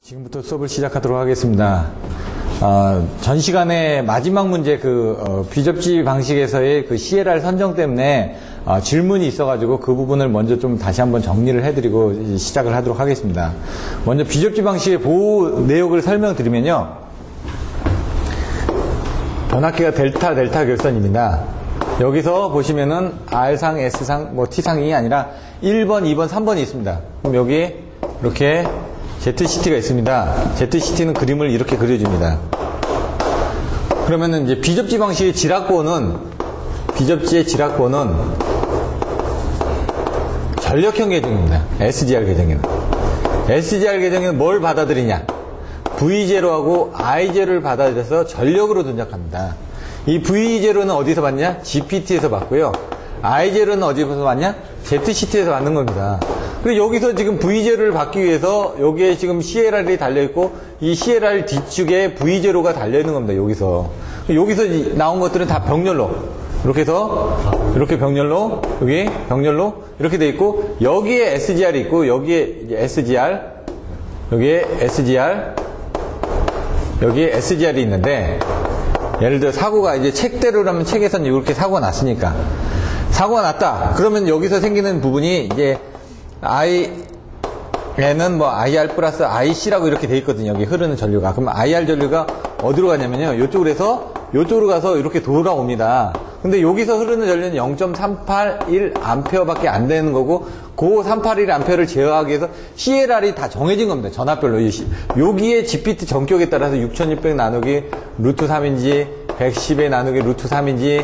지금부터 수업을 시작하도록 하겠습니다. 전 시간에 마지막 문제 비접지 방식에서의 그 CLR 선정 때문에 질문이 있어가지고 그 부분을 먼저 좀 다시 한번 정리를 해드리고 시작을 하도록 하겠습니다. 먼저 비접지 방식의 보호 내역을 설명드리면요. 변압기가 델타 결선입니다. 여기서 보시면은 R상, S상, T상이 아니라 1번, 2번, 3번이 있습니다. 그럼 여기 이렇게 ZCT가 있습니다. ZCT는 그림을 이렇게 그려줍니다. 그러면은 이제 비접지 방식의 비접지의 지락본은 전력형 계정입니다. SGR 계정에는. SGR 계정에는 뭘 받아들이냐? V0하고 I0를 받아들여서 전력으로 동작합니다. 이 V0는 어디서 받냐? GPT에서 받고요. I0는 어디서 받냐? ZCT에서 받는 겁니다. 그리고 여기서 지금 V0를 받기 위해서 여기에 지금 CLR이 달려있고 이 CLR 뒤쪽에 V0가 달려있는 겁니다. 여기서 나온 것들은 다 병렬로 이렇게 해서 이렇게 병렬로 여기 병렬로 이렇게 돼 있고 여기에 SGR이 있고 여기에 이제 SGR 여기에 SGR이 있는데 예를 들어 사고가 이제 책대로라면 책에서는 이렇게 사고가 났으니까 사고가 났다. 그러면 여기서 생기는 부분이 이제 IN은 IR 플러스 IC라고 이렇게 돼 있거든요. 여기 흐르는 전류가. 그럼 IR 전류가 어디로 가냐면요. 이쪽으로 가서 이렇게 돌아옵니다. 근데 여기서 흐르는 전류는 0.381A 밖에 안 되는 거고, 그 381A를 제어하기 위해서 CLR이 다 정해진 겁니다. 전압별로. 여기에 GPT 전격에 따라서 6600 나누기 루트 3인지, 110에 나누기 루트 3인지,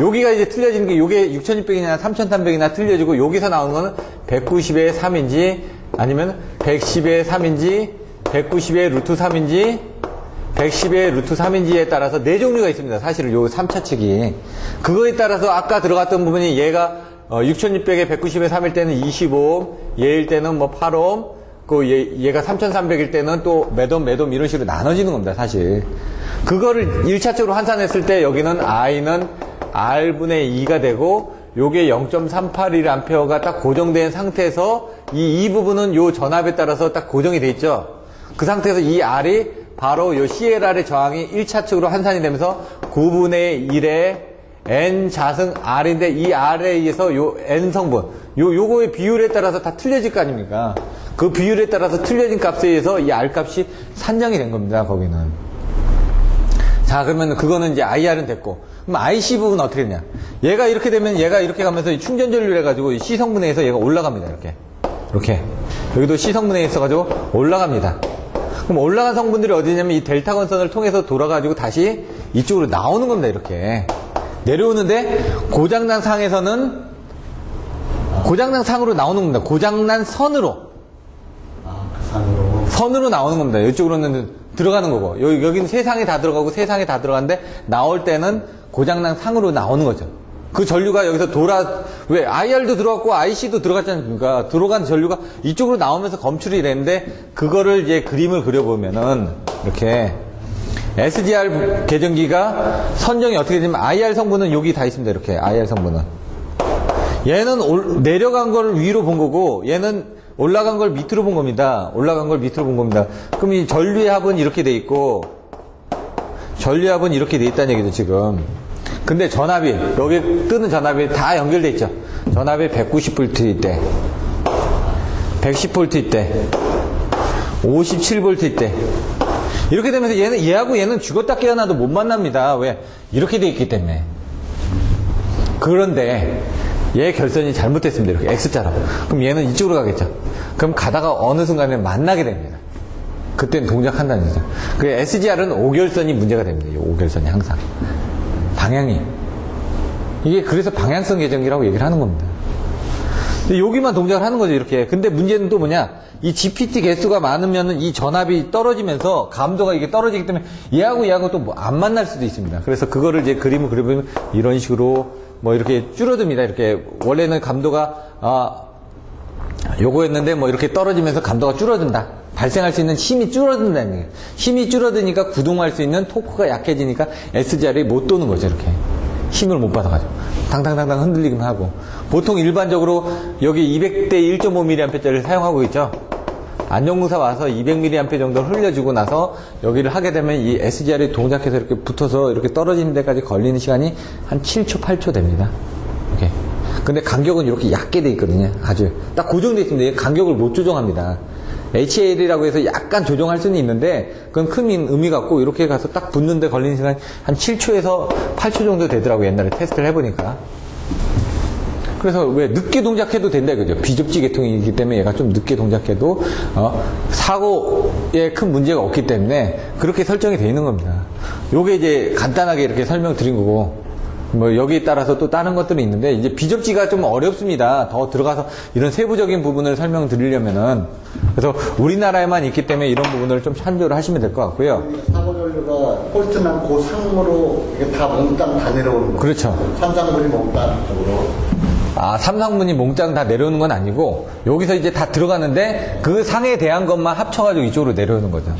여기가 이제 틀려지는 게 요게 6600이나 3300이나 틀려지고 여기서 나오는 거는 190의 3인지 아니면 110의 3인지 190의 루트 3인지 110의 루트 3인지에 따라서 네 종류가 있습니다. 사실은 요 3차 측이 그거에 따라서 아까 들어갔던 부분이 얘가 6600에 190의 3일 때는 25옴 얘일 때는 8옴 얘가 3300일 때는 또 몇옴 이런 식으로 나눠지는 겁니다. 사실 그거를 1차적으로 환산했을 때 여기는 I는 R분의 2가 되고 요게 0.381A가 딱 고정된 상태에서 이 부분은 요 전압에 따라서 딱 고정이 돼 있죠. 그 상태에서 이 R이 바로 요 CLR의 저항이 1차측으로 환산이 되면서 9분의 1의 N 자승 R인데 이 R에 의해서 요 N 성분 요거의 비율에 따라서 다 틀려질 거 아닙니까? 그 비율에 따라서 틀려진 값에 의해서 이 R 값이 산정이 된 겁니다. 거기는. 자, 그러면 그거는 이제 IR은 됐고, 그럼 IC 부분은 어떻게 되냐? 얘가 이렇게 되면 얘가 이렇게 가면서 충전 전류를 해가지고 C 성분에 의해서 얘가 올라갑니다. 이렇게. 여기도 C 성분에 있어가지고 올라갑니다. 그럼 올라간 성분들이 어디냐면 이 델타 건선을 통해서 돌아가지고 다시 이쪽으로 나오는 겁니다. 이렇게. 내려오는데 고장난 상에서는 고장난 상으로 나오는 겁니다. 고장난 선으로. 선으로 나오는 겁니다. 이쪽으로는 들어가는 거고 여기는 세상에 다 들어가고 세상에 다 들어가는데 나올 때는 고장난 상으로 나오는 거죠. 그 전류가 여기서 왜 IR도 들어갔고 IC도 들어갔지 않습니까? 들어간 전류가 이쪽으로 나오면서 검출이 되는데 그거를 이제 그림을 그려보면은 이렇게 SGR 계정기가 선정이 어떻게 되냐면 IR 성분은 여기 다 있습니다. 이렇게 IR 성분은 얘는 내려간 걸 위로 본 거고 얘는 올라간 걸 밑으로 본 겁니다. 그럼 이 전류의 합은 이렇게 돼 있고, 전류의 합은 이렇게 돼 있다는 얘기죠, 지금. 근데 전압이, 여기 뜨는 전압이 다 연결돼 있죠. 전압이 190V 있대. 110V 있대. 57V 있대. 이렇게 되면서 얘하고 얘는 죽었다 깨어나도 못 만납니다. 왜? 이렇게 돼 있기 때문에. 그런데, 얘 결선이 잘못됐습니다. 이렇게 X자로. 그럼 얘는 이쪽으로 가겠죠. 그럼 가다가 어느 순간에 만나게 됩니다. 그때는 동작한다는 거죠. 그 SGR은 5결선이 문제가 됩니다. 이 5결선이 항상. 방향이. 이게 그래서 방향성 계정기라고 얘기를 하는 겁니다. 근데 여기만 동작을 하는 거죠. 이렇게. 근데 문제는 또 뭐냐. 이 GPT 개수가 많으면은 이 전압이 떨어지면서 감도가 이게 떨어지기 때문에 얘하고 또 안 만날 수도 있습니다. 그래서 그거를 이제 그림을 그려보면 이런 식으로 이렇게 줄어듭니다. 이렇게 원래는 감도가 요거였는데 이렇게 떨어지면서 감도가 줄어든다. 발생할 수 있는 힘이 줄어든다는 얘기예요. 힘이 줄어드니까 구동할 수 있는 토크가 약해지니까 SGR이 못 도는 거죠. 이렇게 힘을 못 받아가지고 당당당당 흔들리기만 하고 보통 일반적으로 여기 200대 1.5mA짜리를 사용하고 있죠. 안전공사 와서 200mA 정도를 흘려주고 나서 여기를 하게 되면 이 SGR이 동작해서 이렇게 붙어서 이렇게 떨어지는 데까지 걸리는 시간이 한 7초, 8초 됩니다. 이렇게. 근데 간격은 이렇게 얕게 돼 있거든요. 아주 딱 고정돼 있습니다. 간격을 못 조정합니다. HAL이라고 해서 약간 조정할 수는 있는데 그건 큰 의미가 없고 이렇게 가서 딱 붙는데 걸리는 시간이 한 7초에서 8초 정도 되더라고요. 옛날에 테스트를 해보니까. 그래서 왜 늦게 동작해도 된다 이거죠. 비접지 계통이기 때문에 얘가 좀 늦게 동작해도 사고에 큰 문제가 없기 때문에 그렇게 설정이 되어 있는 겁니다. 요게 이제 간단하게 이렇게 설명드린 거고, 뭐 여기에 따라서 또 다른 것들이 있는데 이제 비접지가 좀 어렵습니다. 더 들어가서 이런 세부적인 부분을 설명드리려면은. 그래서 우리나라에만 있기 때문에 이런 부분을 좀 참조를 하시면 될 것 같고요. 사고 전류가 폴트난 그 상으로 이게 다 몽땅 다 내려오는 거예요. 그렇죠. 삼상분이 몽땅 쪽으로. 아, 삼상문이 몽땅 다 내려오는 건 아니고 여기서 이제 다 들어가는데 그 상에 대한 것만 합쳐가지고 이쪽으로 내려오는 거죠.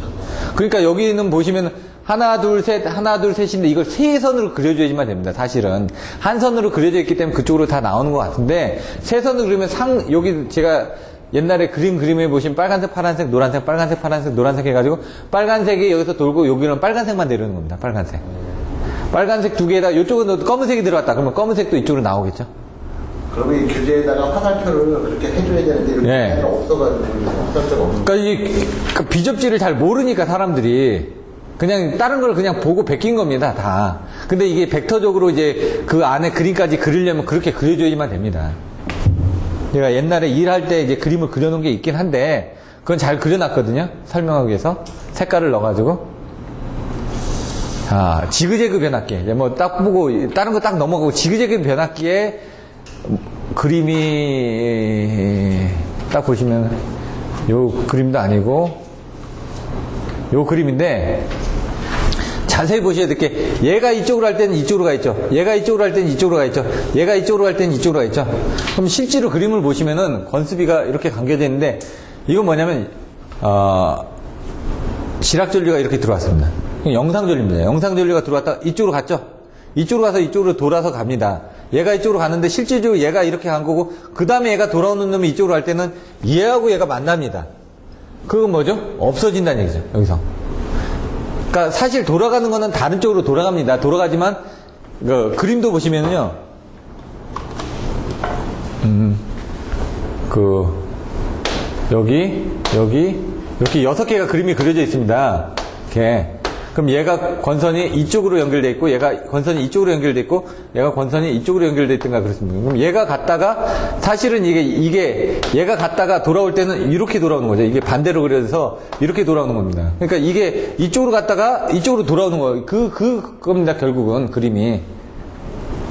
그러니까 여기는 보시면 하나 둘 셋인데 이걸 세 선으로 그려줘야지만 됩니다. 사실은 한 선으로 그려져 있기 때문에 그쪽으로 다 나오는 것 같은데 세 선으로 그리면 여기 제가 옛날에 그림에 보시면 빨간색, 파란색, 노란색, 빨간색, 파란색, 노란색 해가지고 빨간색이 여기서 돌고 여기는 빨간색만 내려오는 겁니다. 빨간색 두 개에다 이쪽은 검은색이 들어갔다 그러면 검은색도 이쪽으로 나오겠죠. 그러면 이 규제에다가 화살표를 그렇게 해줘야 되는데 이렇게 네. 없어가지고 화살표가 없는. 그러니까 이 비접지를 잘 모르니까 사람들이 그냥 다른 걸 그냥 보고 베낀 겁니다, 다. 근데 이게 벡터적으로 이제 그 안에 그림까지 그리려면 그렇게 그려줘야지만 됩니다. 제가 옛날에 일할 때 이제 그림을 그려놓은 게 있긴 한데 그건 잘 그려놨거든요. 설명하기 위해서 색깔을 넣어가지고. 자, 지그재그 변압기. 이제 뭐 딱 보고 다른 거 딱 넘어가고 지그재그 변압기에 그림이 딱 보시면 요 그림도 아니고 요 그림인데 자세히 보셔야 될 게 얘가 이쪽으로 할 때는 이쪽으로 가 있죠. 얘가 이쪽으로 할 때는 이쪽으로 가 있죠. 얘가 이쪽으로 할 때는 이쪽으로 가 있죠. 그럼 실제로 그림을 보시면은 권수비가 이렇게 감겨져 있는데 이건 뭐냐면 지락전류가 이렇게 들어왔습니다. 영상전류입니다. 영상전류가 들어왔다가 이쪽으로 갔죠. 이쪽으로 가서 이쪽으로 돌아서 갑니다. 얘가 이쪽으로 가는데 실질적으로 얘가 이렇게 간 거고 그 다음에 얘가 돌아오는 놈이 이쪽으로 갈 때는 얘하고 얘가 만납니다. 그건 뭐죠? 없어진다는 얘기죠. 여기서. 그러니까 사실 돌아가는 거는 다른 쪽으로 돌아갑니다. 돌아가지만 그림도 보시면요. 여기 이렇게 6개가 그림이 그려져 있습니다. 이렇게. 그럼 얘가 권선이 이쪽으로 연결돼 있고 얘가 권선이 이쪽으로 연결돼 있고 얘가 권선이 이쪽으로 연결돼 있든가 그렇습니다. 그럼 얘가 갔다가 사실은 이게 얘가 갔다가 돌아올 때는 이렇게 돌아오는 거죠. 이게 반대로 그려서 이렇게 돌아오는 겁니다. 그러니까 이게 이쪽으로 갔다가 이쪽으로 돌아오는 거예요. 그겁니다. 결국은 그림이.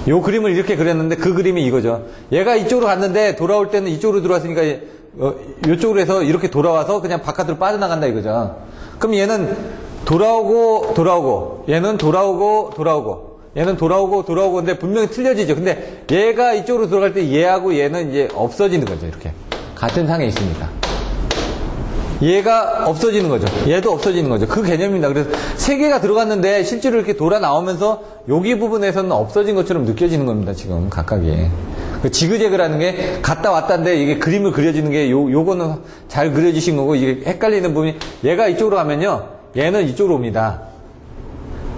요 그림을 이렇게 그렸는데 그 그림이 이거죠. 얘가 이쪽으로 갔는데 돌아올 때는 이쪽으로 들어왔으니까 이쪽으로 해서 이렇게 돌아와서 그냥 바깥으로 빠져나간다 이거죠. 그럼 얘는 돌아오고 얘는 돌아오고 얘는 돌아오고 근데 분명히 틀려지죠. 근데 얘가 이쪽으로 들어갈 때 얘하고 얘는 이제 없어지는 거죠. 이렇게 같은 상에 있으니까 얘가 없어지는 거죠. 얘도 없어지는 거죠. 그 개념입니다. 그래서 세 개가 들어갔는데 실제로 이렇게 돌아 나오면서 여기 부분에서는 없어진 것처럼 느껴지는 겁니다. 지금 각각이 그 지그재그라는 게 갔다 왔다인데 이게 그림을 그려지는 게 요거는 잘 그려지신 거고 이게 헷갈리는 부분이 얘가 이쪽으로 가면요. 얘는 이쪽으로 옵니다.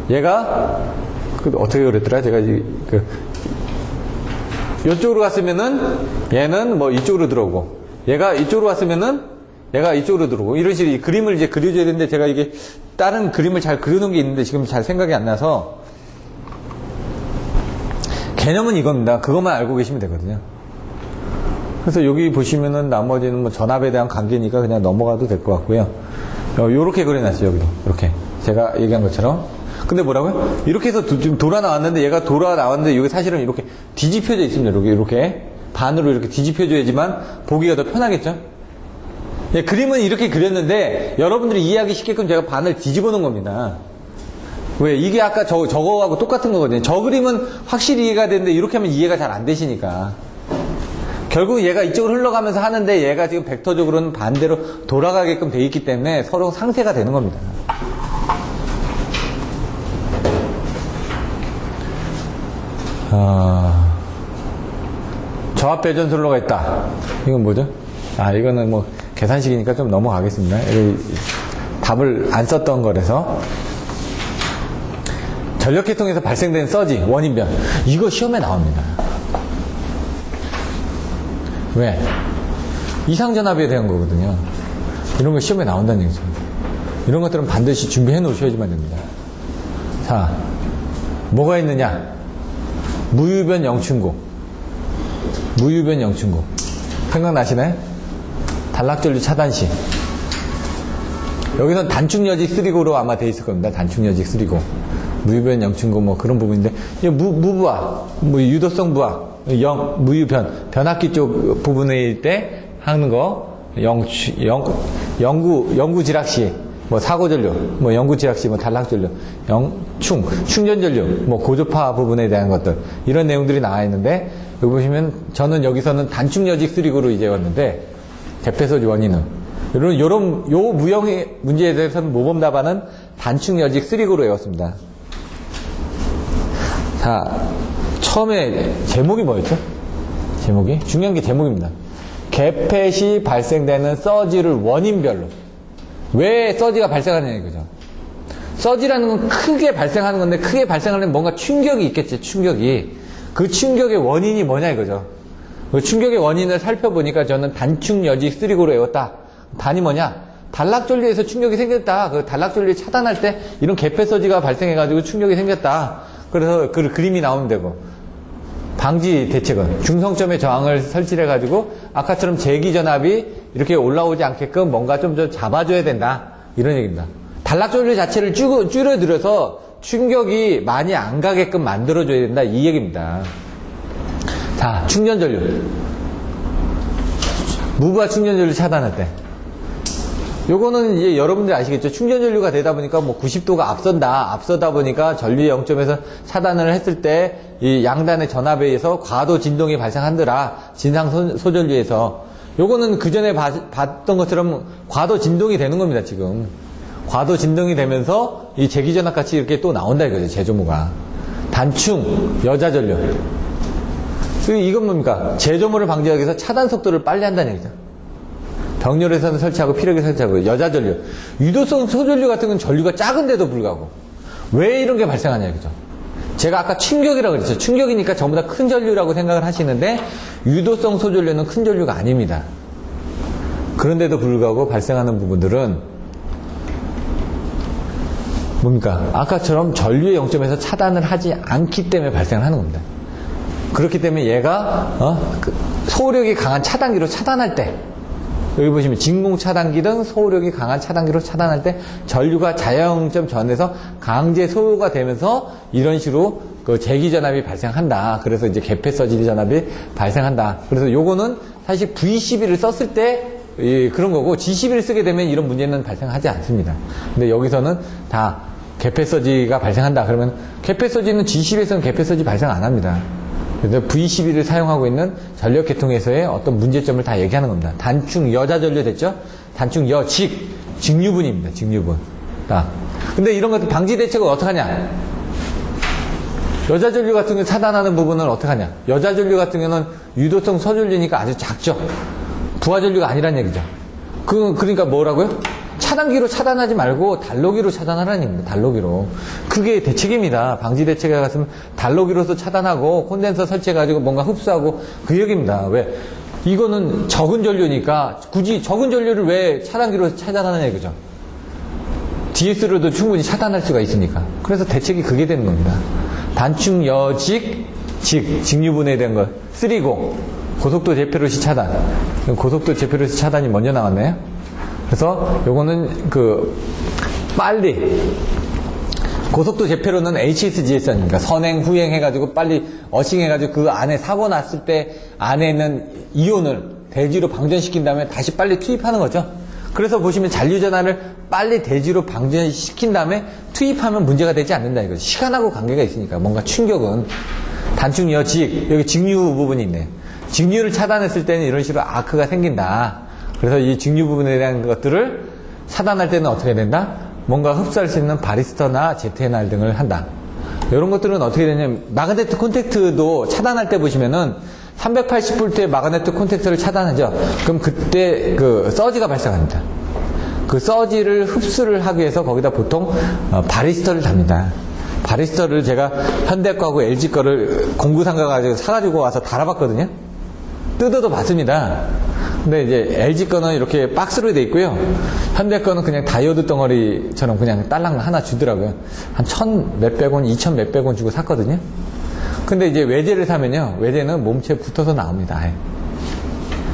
얘가 어떻게 그랬더라? 제가 이쪽으로 갔으면은 얘는 뭐 이쪽으로 들어오고 얘가 이쪽으로 왔으면은 얘가 이쪽으로 들어오고 이런 식으로 이 그림을 이제 그려줘야 되는데 제가 이게 다른 그림을 잘 그려놓은 게 있는데 지금 잘 생각이 안 나서 개념은 이겁니다. 그것만 알고 계시면 되거든요. 그래서 여기 보시면은 나머지는 뭐 전압에 대한 관계니까 그냥 넘어가도 될 것 같고요. 요렇게 그려놨어요. 여기도 이렇게 제가 얘기한 것처럼. 근데 뭐라고요? 이렇게 해서 지금 돌아 나왔는데 얘가 돌아 나왔는데 여기 사실은 이렇게 뒤집혀져 있습니다. 이렇게 반으로 이렇게 뒤집혀줘야지만 보기가 더 편하겠죠. 예, 그림은 이렇게 그렸는데 여러분들이 이해하기 쉽게끔 제가 반을 뒤집어 놓은 겁니다. 왜? 이게 아까 저거하고 똑같은 거거든요. 저 그림은 확실히 이해가 되는데 이렇게 하면 이해가 잘 안 되시니까. 결국 얘가 이쪽으로 흘러가면서 하는데 얘가 지금 벡터적으로는 반대로 돌아가게끔 돼 있기 때문에 서로 상쇄가 되는 겁니다. 저압 배전솔로가 있다. 이건 뭐죠? 이거는 뭐 계산식이니까 좀 넘어가겠습니다. 답을 안 썼던 거라서. 전력계통에서 발생된 서지, 원인변. 이거 시험에 나옵니다. 왜? 이상전압에 대한 거거든요. 이런 거 시험에 나온다는 얘기죠. 이런 것들은 반드시 준비해 놓으셔야지만 됩니다. 자, 뭐가 있느냐? 무유변 영춘고. 무유변 영춘고. 생각나시나요? 단락전류 차단시. 여기서는 단축여직 쓰리고로 아마 돼 있을 겁니다. 단축여직 쓰리고. 무유변 영춘고 뭐 그런 부분인데, 무부하, 유도성 부하, 무유변, 변압기 쪽 부분일 때 하는 거, 영구지락시, 뭐 사고전류, 뭐 영구지락시, 뭐 단락전류, 충전전류, 뭐 고조파 부분에 대한 것들, 이런 내용들이 나와 있는데, 여기 보시면 저는 여기서는 단축여직 쓰리고로 이제 왔는데, 개폐소지 원인은 요런 무형의 문제에 대해서는 모범 답안은 단축여직 쓰리고로 외웠습니다. 자, 처음에 제목이 뭐였죠? 제목이? 중요한 게 제목입니다. 개폐 시 발생되는 서지를 원인별로. 왜 서지가 발생하느냐 이거죠. 서지라는 건 크게 발생하는 건데, 크게 발생하려면 뭔가 충격이 있겠지, 충격이. 그 충격의 원인이 뭐냐 이거죠. 그 충격의 원인을 살펴보니까 저는 단축여직 쓰리고로 외웠다. 단이 뭐냐? 단락전류에서 충격이 생겼다. 그 단락전류 차단할 때 이런 개폐서지가 발생해가지고 충격이 생겼다. 그래서 그 그림이 나오면 되고, 방지 대책은 중성점의 저항을 설치해가지고 아까처럼 제기전압이 이렇게 올라오지 않게끔 뭔가 좀 더 잡아줘야 된다. 이런 얘기입니다. 단락전류 자체를 줄여들여서 충격이 많이 안 가게끔 만들어줘야 된다. 이 얘기입니다. 자, 충전전류. 무부하 충전전류 차단할 때. 요거는 이제 여러분들이 아시겠죠. 충전전류가 되다 보니까 뭐 90도가 앞서다 보니까 전류의 0점에서 차단을 했을 때 이 양단의 전압에 의해서 과도 진동이 발생한더라. 진상 소전류에서. 요거는 그 전에 봤던 것처럼 과도 진동이 되는 겁니다, 지금. 과도 진동이 되면서 이 제기전압 같이 이렇게 또 나온다 이거죠, 제조모가. 단충, 여자전류. 이건 뭡니까? 제조모를 방지하기 위해서 차단 속도를 빨리 한다는 얘기죠. 병렬에서는 설치하고 피력에 설치하고. 여자전류. 유도성 소전류 같은 건 전류가 작은데도 불구하고 왜 이런 게 발생하냐 이거죠. 제가 아까 충격이라고 그랬죠. 충격이니까 전부 다 큰 전류라고 생각을 하시는데, 유도성 소전류는 큰 전류가 아닙니다. 그런데도 불구하고 발생하는 부분들은 뭡니까? 아까처럼 전류의 0점에서 차단을 하지 않기 때문에 발생을 하는 겁니다. 그렇기 때문에 얘가 소력이 강한 차단기로 차단할 때, 여기 보시면 진공 차단기든 소력이 강한 차단기로 차단할 때 전류가 자연점 전에서 강제 소요가 되면서 이런 식으로 그 제기전압이 발생한다. 그래서 이제 개폐서지 전압이 발생한다. 그래서 요거는 사실 V12를 썼을 때 그런 거고, G11을 쓰게 되면 이런 문제는 발생하지 않습니다. 근데 여기서는 다 개폐서지가 발생한다. 그러면 개폐서지는 G10에서는 개폐서지 발생 안 합니다. 그래서 V12를 사용하고 있는 전력계통에서의 어떤 문제점을 다 얘기하는 겁니다. 단축 여자전류 됐죠? 단축 여직, 직류분입니다. 직류분. 근데 이런 것들 방지 대책은 어떻게 하냐? 여자전류 같은 경우 차단하는 부분은 어떻게 하냐? 여자전류 같은 경우는 유도성 서전류니까 아주 작죠? 부하전류가 아니란 얘기죠. 그러니까 뭐라고요? 차단기로 차단하지 말고 달로기로 차단하라는 얘기입니다. 달로기로. 그게 대책입니다. 방지 대책에 갔으면 달로기로서 차단하고 콘덴서 설치해가지고 뭔가 흡수하고 그 얘기입니다. 왜? 이거는 적은 전류니까 굳이 적은 전류를 왜 차단기로 차단하느냐 이거죠. DS로도 충분히 차단할 수가 있으니까. 그래서 대책이 그게 되는 겁니다. 단축 여직, 직류분해에 대한 것. 쓰리고, 고속도 제페로시 차단. 고속도 제페로시 차단이 먼저 나왔네요. 그래서 요거는 빨리 고속도 제페로는 HSGS 아닙니까? 선행, 후행 해가지고 빨리 어싱 해가지고 그 안에 사고 났을 때 안에 있는 이온을 대지로 방전시킨 다음에 다시 빨리 투입하는 거죠. 그래서 보시면 잔류전환을 빨리 대지로 방전시킨 다음에 투입하면 문제가 되지 않는다 이거죠. 시간하고 관계가 있으니까. 뭔가 충격은 단축 여직, 여기 직류 부분이 있네. 직류를 차단했을 때는 이런 식으로 아크가 생긴다. 그래서 이 직류 부분에 대한 것들을 차단할 때는 어떻게 된다? 뭔가 흡수할 수 있는 바리스터나 ZNR 등을 한다. 이런 것들은 어떻게 되냐면, 마그네틱 콘택트도 차단할 때 보시면은 380V의 마그네틱 콘택터를 차단하죠. 그럼 그때 그 서지가 발생합니다. 그 서지를 흡수를 하기 위해서 거기다 보통 바리스터를 답니다. 바리스터를 제가 현대 거하고 LG 거를 공구상가 가지고 사가지고 와서 달아봤거든요. 뜯어도 봤습니다. 근데 이제 LG 거는 이렇게 박스로 돼 있고요. 현대 거는 그냥 다이오드 덩어리처럼 그냥 딸랑 하나 주더라고요. 한 1,000몇백 원, 2,000 몇백 원 주고 샀거든요. 근데 이제 외제를 사면요. 외제는 몸체에 붙어서 나옵니다. 아예.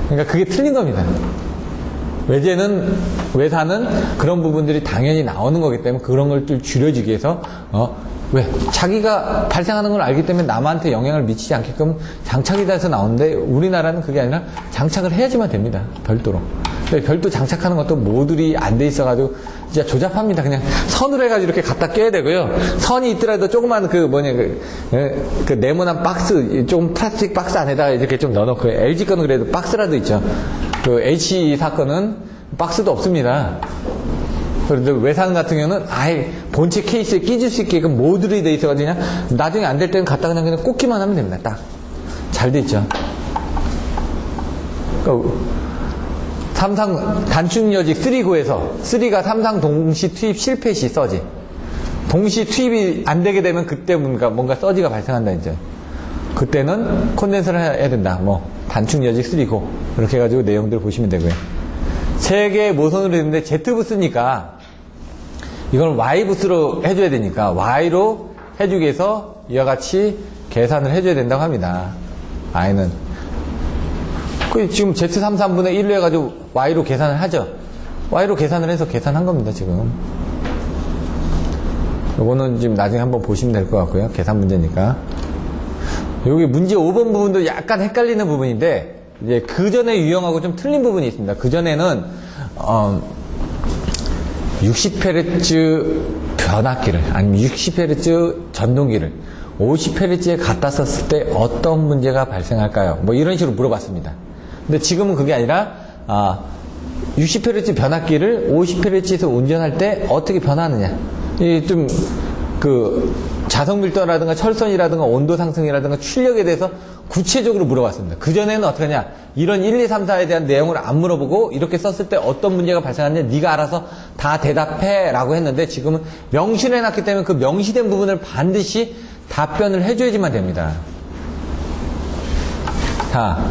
그러니까 그게 틀린 겁니다. 외사는 그런 부분들이 당연히 나오는 거기 때문에 그런 걸 좀 줄여주기 위해서, 왜? 자기가 발생하는 걸 알기 때문에 남한테 영향을 미치지 않게끔 장착이 돼서 나오는데 우리나라는 그게 아니라 장착을 해야지만 됩니다. 별도로. 근데 별도 장착하는 것도 모듈이 안 돼 있어가지고 진짜 조잡합니다. 그냥 선으로 해가지고 이렇게 갖다 껴야 되고요. 선이 있더라도 조그만 그 네모난 박스, 조금 플라스틱 박스 안에다가 이렇게 좀 넣어놓고 LG 거는 그래도 박스라도 있죠. 그 HE 사건은 박스도 없습니다. 그런데 외상 같은 경우는 아예 본체 케이스에 끼질 수 있게끔 모듈이 돼 있어가지고 그냥 나중에 안 될 때는 갖다 그냥 꽂기만 하면 됩니다. 딱. 잘 돼 있죠. 그러니까 삼성 단축여직 3고에서 3가 삼성 동시 투입 실패 시 서지. 동시 투입이 안 되게 되면 그때 뭔가 서지가 발생한다 이제. 그때는 콘덴서를 해야 된다. 뭐 단축여직 3고 이렇게 해가지고 내용들을 보시면 되고요. 3개의 모선으로 되는데 Z부스니까 이걸 Y부스로 해줘야 되니까 Y로 해주기 위해서 이와 같이 계산을 해줘야 된다고 합니다. Y는 지금 Z33분의 1로 해가지고 Y로 계산을 하죠. Y로 계산을 해서 계산한 겁니다. 지금 요거는 지금 나중에 한번 보시면 될 것 같고요. 계산 문제니까. 여기 문제 5번 부분도 약간 헷갈리는 부분인데 이제 그 전에 유형하고 좀 틀린 부분이 있습니다. 그 전에는 60Hz 변압기를 아니면 60Hz 전동기를 50Hz에 갖다 썼을 때 어떤 문제가 발생할까요? 뭐 이런 식으로 물어봤습니다. 근데 지금은 그게 아니라 60Hz 변압기를 50Hz에서 운전할 때 어떻게 변하느냐. 이 좀 자석 밀도라든가 철선이라든가 온도 상승이라든가 출력에 대해서 구체적으로 물어봤습니다. 그전에는 어떻게 하냐. 이런 1, 2, 3, 4에 대한 내용을 안 물어보고 이렇게 썼을 때 어떤 문제가 발생하느냐 네가 알아서 다 대답해 라고 했는데 지금은 명시해놨기 때문에 그 명시된 부분을 반드시 답변을 해줘야지만 됩니다. 자,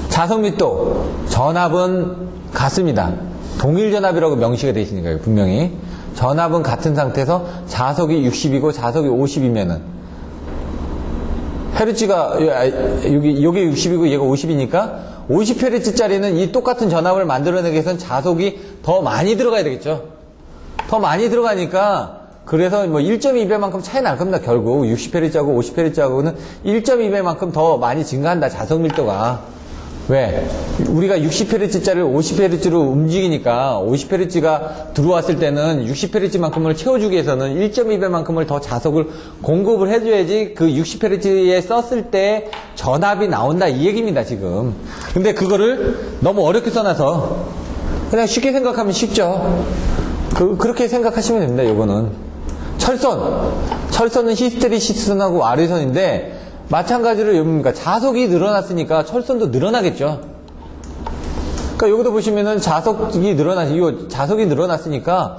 자석 밀도 전압은 같습니다. 동일 전압이라고 명시가 되어 있으니까요. 분명히 전압은 같은 상태에서 자석이 60이고 자석이 50이면은 헤르츠가 여기 60이고 얘가 50이니까 50Hz짜리는 이 똑같은 전압을 만들어내기 위해서는 자석이 더 많이 들어가야 되겠죠. 더 많이 들어가니까 그래서 뭐 1.2배만큼 차이 날 겁니다. 결국 60Hz하고 50Hz하고는 1.2배만큼 더 많이 증가한다. 자석 밀도가. 왜? 우리가 60Hz짜리를 50Hz로 움직이니까 50Hz가 들어왔을 때는 60Hz만큼을 채워주기 위해서는 1.2배만큼을 더 자석을 공급을 해줘야지 그 60Hz에 썼을 때 전압이 나온다 이 얘기입니다 지금. 근데 그거를 너무 어렵게 써놔서 그냥 쉽게 생각하면 쉽죠. 그렇게 생각하시면 됩니다. 요거는 철선은 히스테리시스하고 와리선인데 마찬가지로 그러니까 자석이 늘어났으니까 철선도 늘어나겠죠. 그러니까 여기도 보시면은 자석이 늘어났으니까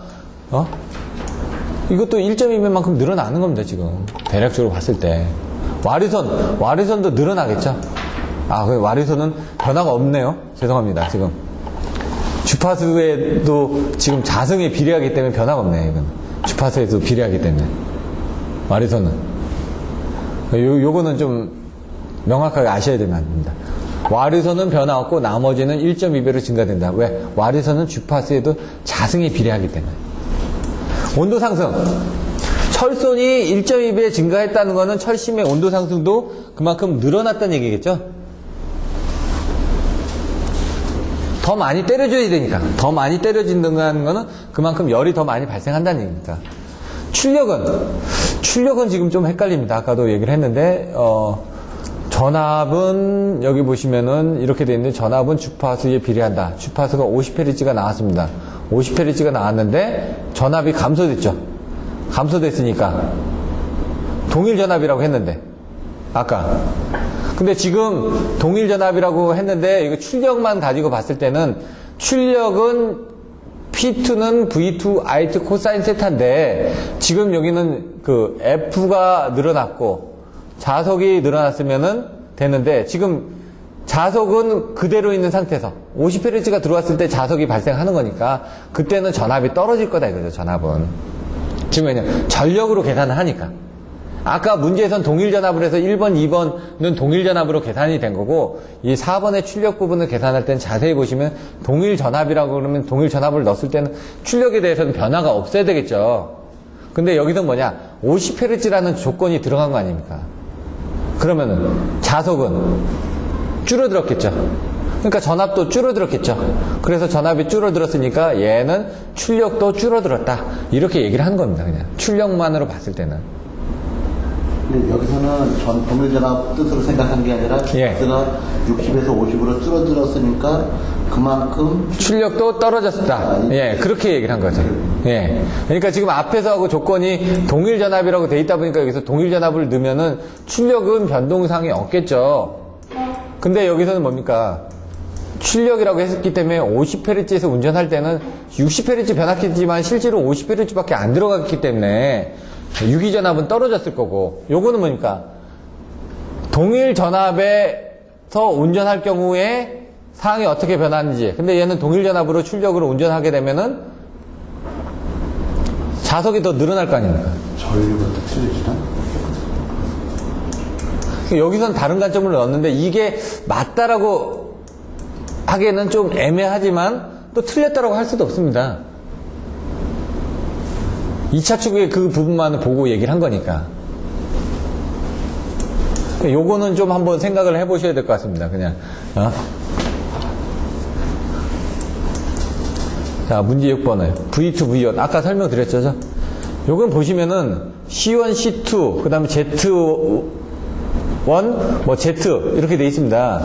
이것도 1.2배만큼 늘어나는 겁니다. 지금 대략적으로 봤을 때 와리선도 늘어나겠죠. 그 와리선은 변화가 없네요. 죄송합니다. 지금 주파수에도 지금 자성에 비례하기 때문에 변화가 없네요. 이건 주파수에도 비례하기 때문에 와리선은. 요거는 좀 명확하게 아셔야 되면 안 됩니다. 와리선은 변화 없고 나머지는 1.2배로 증가된다. 왜? 와리선은 주파수에도 자승이 비례하기 때문에. 온도 상승. 철선이 1.2배 증가했다는 것은 철심의 온도 상승도 그만큼 늘어났다는 얘기겠죠? 더 많이 때려줘야 되니까. 더 많이 때려진다는 것은 그만큼 열이 더 많이 발생한다는 얘기입니다. 출력은 지금 좀 헷갈립니다. 아까도 얘기를 했는데, 전압은 여기 보시면은 이렇게 되어 있는데 전압은 주파수에 비례한다. 주파수가 50Hz가 나왔습니다. 50Hz가 나왔는데 전압이 감소됐죠. 감소됐으니까 동일 전압이라고 했는데 아까 근데 지금 동일 전압이라고 했는데 이거 출력만 가지고 봤을 때는 출력은 P2는 V2 I2 코사인 세타인데 지금 여기는 그 F가 늘어났고 자석이 늘어났으면은 되는데 지금 자석은 그대로 있는 상태에서 50Hz가 들어왔을 때 자석이 발생하는 거니까 그때는 전압이 떨어질 거다 이거죠. 전압은 지금 왜냐면 전력으로 계산을 하니까 아까 문제에선 동일 전압을 해서 1번, 2번은 동일 전압으로 계산이 된 거고 이 4번의 출력 부분을 계산할 때는 자세히 보시면 동일 전압이라고 그러면 동일 전압을 넣었을 때는 출력에 대해서는 변화가 없어야 되겠죠. 근데 여기서 뭐냐 50Hz라는 조건이 들어간 거 아닙니까? 그러면은 자석은 줄어들었겠죠. 그러니까 전압도 줄어들었겠죠. 그래서 전압이 줄어들었으니까 얘는 출력도 줄어들었다. 이렇게 얘기를 하는 겁니다. 그냥 출력만으로 봤을 때는. 근데 여기서는 동일전압 뜻으로 생각한 게 아니라 예. X가 60에서 50으로 줄어들었으니까 그만큼 출력도 떨어졌다. 예, 그렇게 얘기를 한 거죠. 예. 그러니까 지금 앞에서 하고 조건이 동일 전압이라고 돼 있다 보니까 여기서 동일 전압을 넣으면은 출력은 변동사항이 없겠죠. 근데 여기서는 뭡니까? 출력이라고 했기 때문에 50Hz에서 운전할 때는 60Hz 변압기지만 실제로 50Hz밖에 안 들어갔기 때문에 유기전압은 떨어졌을 거고 요거는 뭡니까? 동일 전압에서 운전할 경우에 상황이 어떻게 변하는지 근데 얘는 동일 전압으로 출력으로 운전하게 되면은 자석이 더 늘어날 거 아닙니까? 전류가 더 틀리지나? 여기선 다른 관점을 넣었는데 이게 맞다라고 하기에는 좀 애매하지만 또 틀렸다라고 할 수도 없습니다. 2차 축의 그 부분만 보고 얘기를 한 거니까. 요거는 좀 한번 생각을 해보셔야 될 것 같습니다. 그냥. 자, 문제 6번을. V2, V1. 아까 설명드렸죠? 요건 보시면은 C1, C2, 그 다음에 Z1, 뭐 Z 이렇게 돼 있습니다.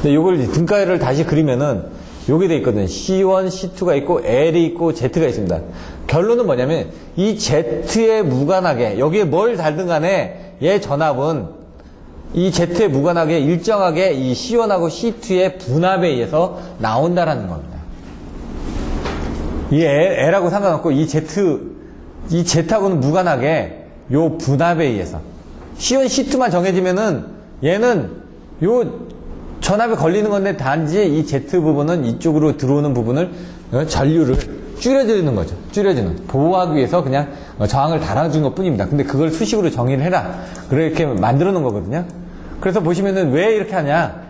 근데 요걸 등가를 다시 그리면은 요게 돼 있거든요. C1, C2가 있고 L이 있고 Z가 있습니다. 결론은 뭐냐면 이 Z에 무관하게 여기에 뭘 달든 간에 얘 전압은 이 Z에 무관하게 일정하게 이 C1하고 C2의 분압에 의해서 나온다라는 겁니다. 이 L하고 상관없고 이 Z하고는 무관하게 요 분압에 의해서 C1, C2만 정해지면은 얘는 요 전압에 걸리는 건데 단지 이 Z 부분은 이쪽으로 들어오는 부분을 전류를 줄여주는 거죠. 줄여주는. 보호하기 위해서 그냥 저항을 달아준 것 뿐입니다. 근데 그걸 수식으로 정의를 해라. 그렇게 만들어 놓은 거거든요. 그래서 보시면은 왜 이렇게 하냐.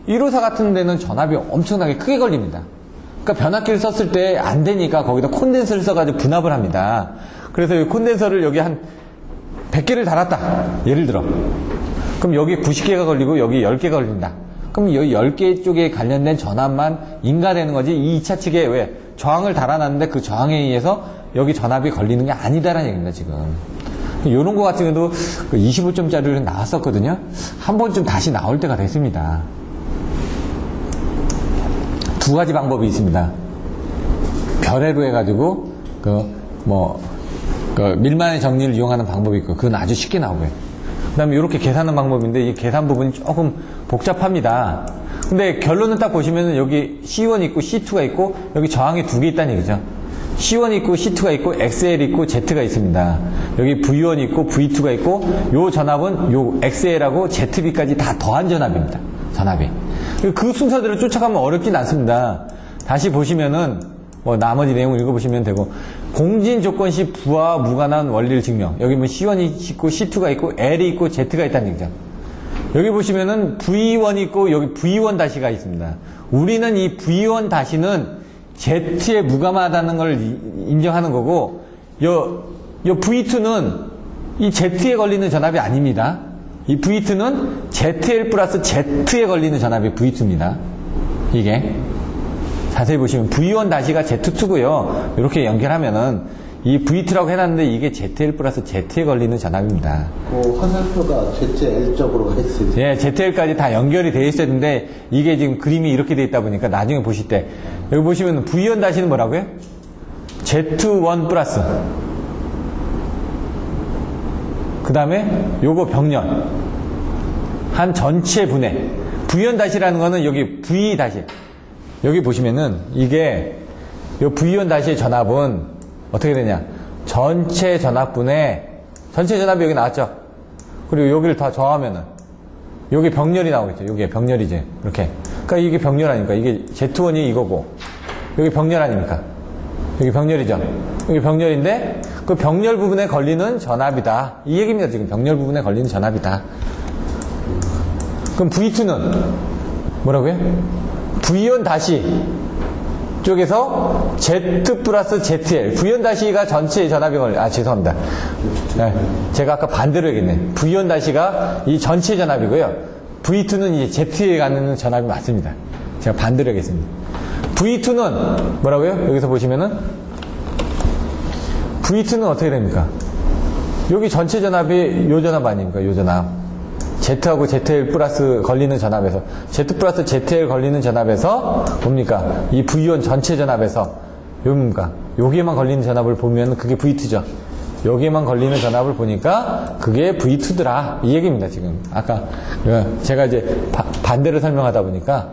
1호사 같은 데는 전압이 엄청나게 크게 걸립니다. 그러니까 변압기를 썼을 때 안 되니까 거기다 콘덴서를 써가지고 분압을 합니다. 그래서 이 콘덴서를 여기 한 100개를 달았다. 예를 들어. 그럼 여기 90개가 걸리고 여기 10개가 걸린다. 그럼 여기 10개 쪽에 관련된 전압만 인가되는 거지. 이 2차 측에 왜 저항을 달아놨는데 그 저항에 의해서 여기 전압이 걸리는 게 아니다라는 얘기입니다. 지금. 이런 거 같은 경우도 25점짜리를 나왔었거든요. 한 번쯤 다시 나올 때가 됐습니다. 두 가지 방법이 있습니다. 별해로 해가지고 밀만의 정리를 이용하는 방법이 있고 그건 아주 쉽게 나오고요. 그 다음에 이렇게 계산하는 방법인데 이 계산 부분이 조금 복잡합니다. 근데 결론은 딱 보시면은 여기 C1 있고 C2가 있고 여기 저항이 두 개 있다는 얘기죠. C1 있고 C2가 있고 XL 있고 Z가 있습니다. 여기 V1 있고 V2가 있고 요 전압은 요 XL하고 ZB까지 다 더한 전압입니다. 전압이. 그 순서대로 쫓아가면 어렵진 않습니다. 다시 보시면은 나머지 내용을 읽어보시면 되고 공진 조건 시 부하와 무관한 원리를 증명. 여기 뭐 C1이 있고 C2가 있고 L이 있고 Z가 있다는 얘기죠. 여기 보시면은 V1 있고 여기 V1 다시가 있습니다. 우리는 이 V1 다시는 Z에 무감하다는 걸 인정하는 거고 요 V2는 이 Z에 걸리는 전압이 아닙니다. 이 V2는 ZL 플러스 Z에 걸리는 전압이 V2입니다. 이게 자세히 보시면 V1 다시가 Z2고요. 이렇게 연결하면은 이 V2라고 해놨는데 이게 ZL 플러스 Z에 걸리는 전압입니다. 화살표가 ZL적으로 가 있어요. 예, ZL까지 다 연결이 되어 있어야 되는데 이게 지금 그림이 이렇게 되어 있다 보니까 나중에 보실 때 여기 보시면 V1 다시는 뭐라고요? Z1 플러스 그 다음에 요거 병렬 한 전체 분해. V원 다시라는 거는 여기 V 다시. 여기 보시면은 이게 요 V원 다시의 전압은 어떻게 되냐? 전체 전압분의 전체 전압이 여기 나왔죠? 그리고 여기를 다 더하면은 여기 병렬이 나오겠죠? 여기에 병렬이지. 이렇게. 그러니까 이게 병렬 아닙니까? 이게 Z1이 이거고 여기 병렬 아닙니까? 여기 병렬이죠? 여기 병렬인데 그 병렬 부분에 걸리는 전압이다. 이 얘기입니다. 지금 병렬 부분에 걸리는 전압이다. 그럼 V2는 뭐라고요? V원 다시 쪽에서 Z 플러스 ZL. V원 다시가 전체 전압이 죄송합니다. 네, 제가 아까 반대로 얘기했네. V원 다시가 이 전체 전압이고요. V2는 이제 Z에 가는 전압이 맞습니다. 제가 반대로 얘기했습니다. V2는 뭐라고요? 여기서 보시면은 V2는 어떻게 됩니까? 여기 전체 전압이 요 전압 아닙니까? 요 전압. Z하고 ZL 플러스 걸리는 전압에서 Z 플러스 ZL 걸리는 전압에서 뭡니까? 이 V1 전체 전압에서 뭡니까? 여기에만 걸리는 전압을 보면 그게 V2죠. 여기에만 걸리는 전압을 보니까 그게 V2더라. 이 얘기입니다, 지금. 아까 제가 이제 반대로 설명하다 보니까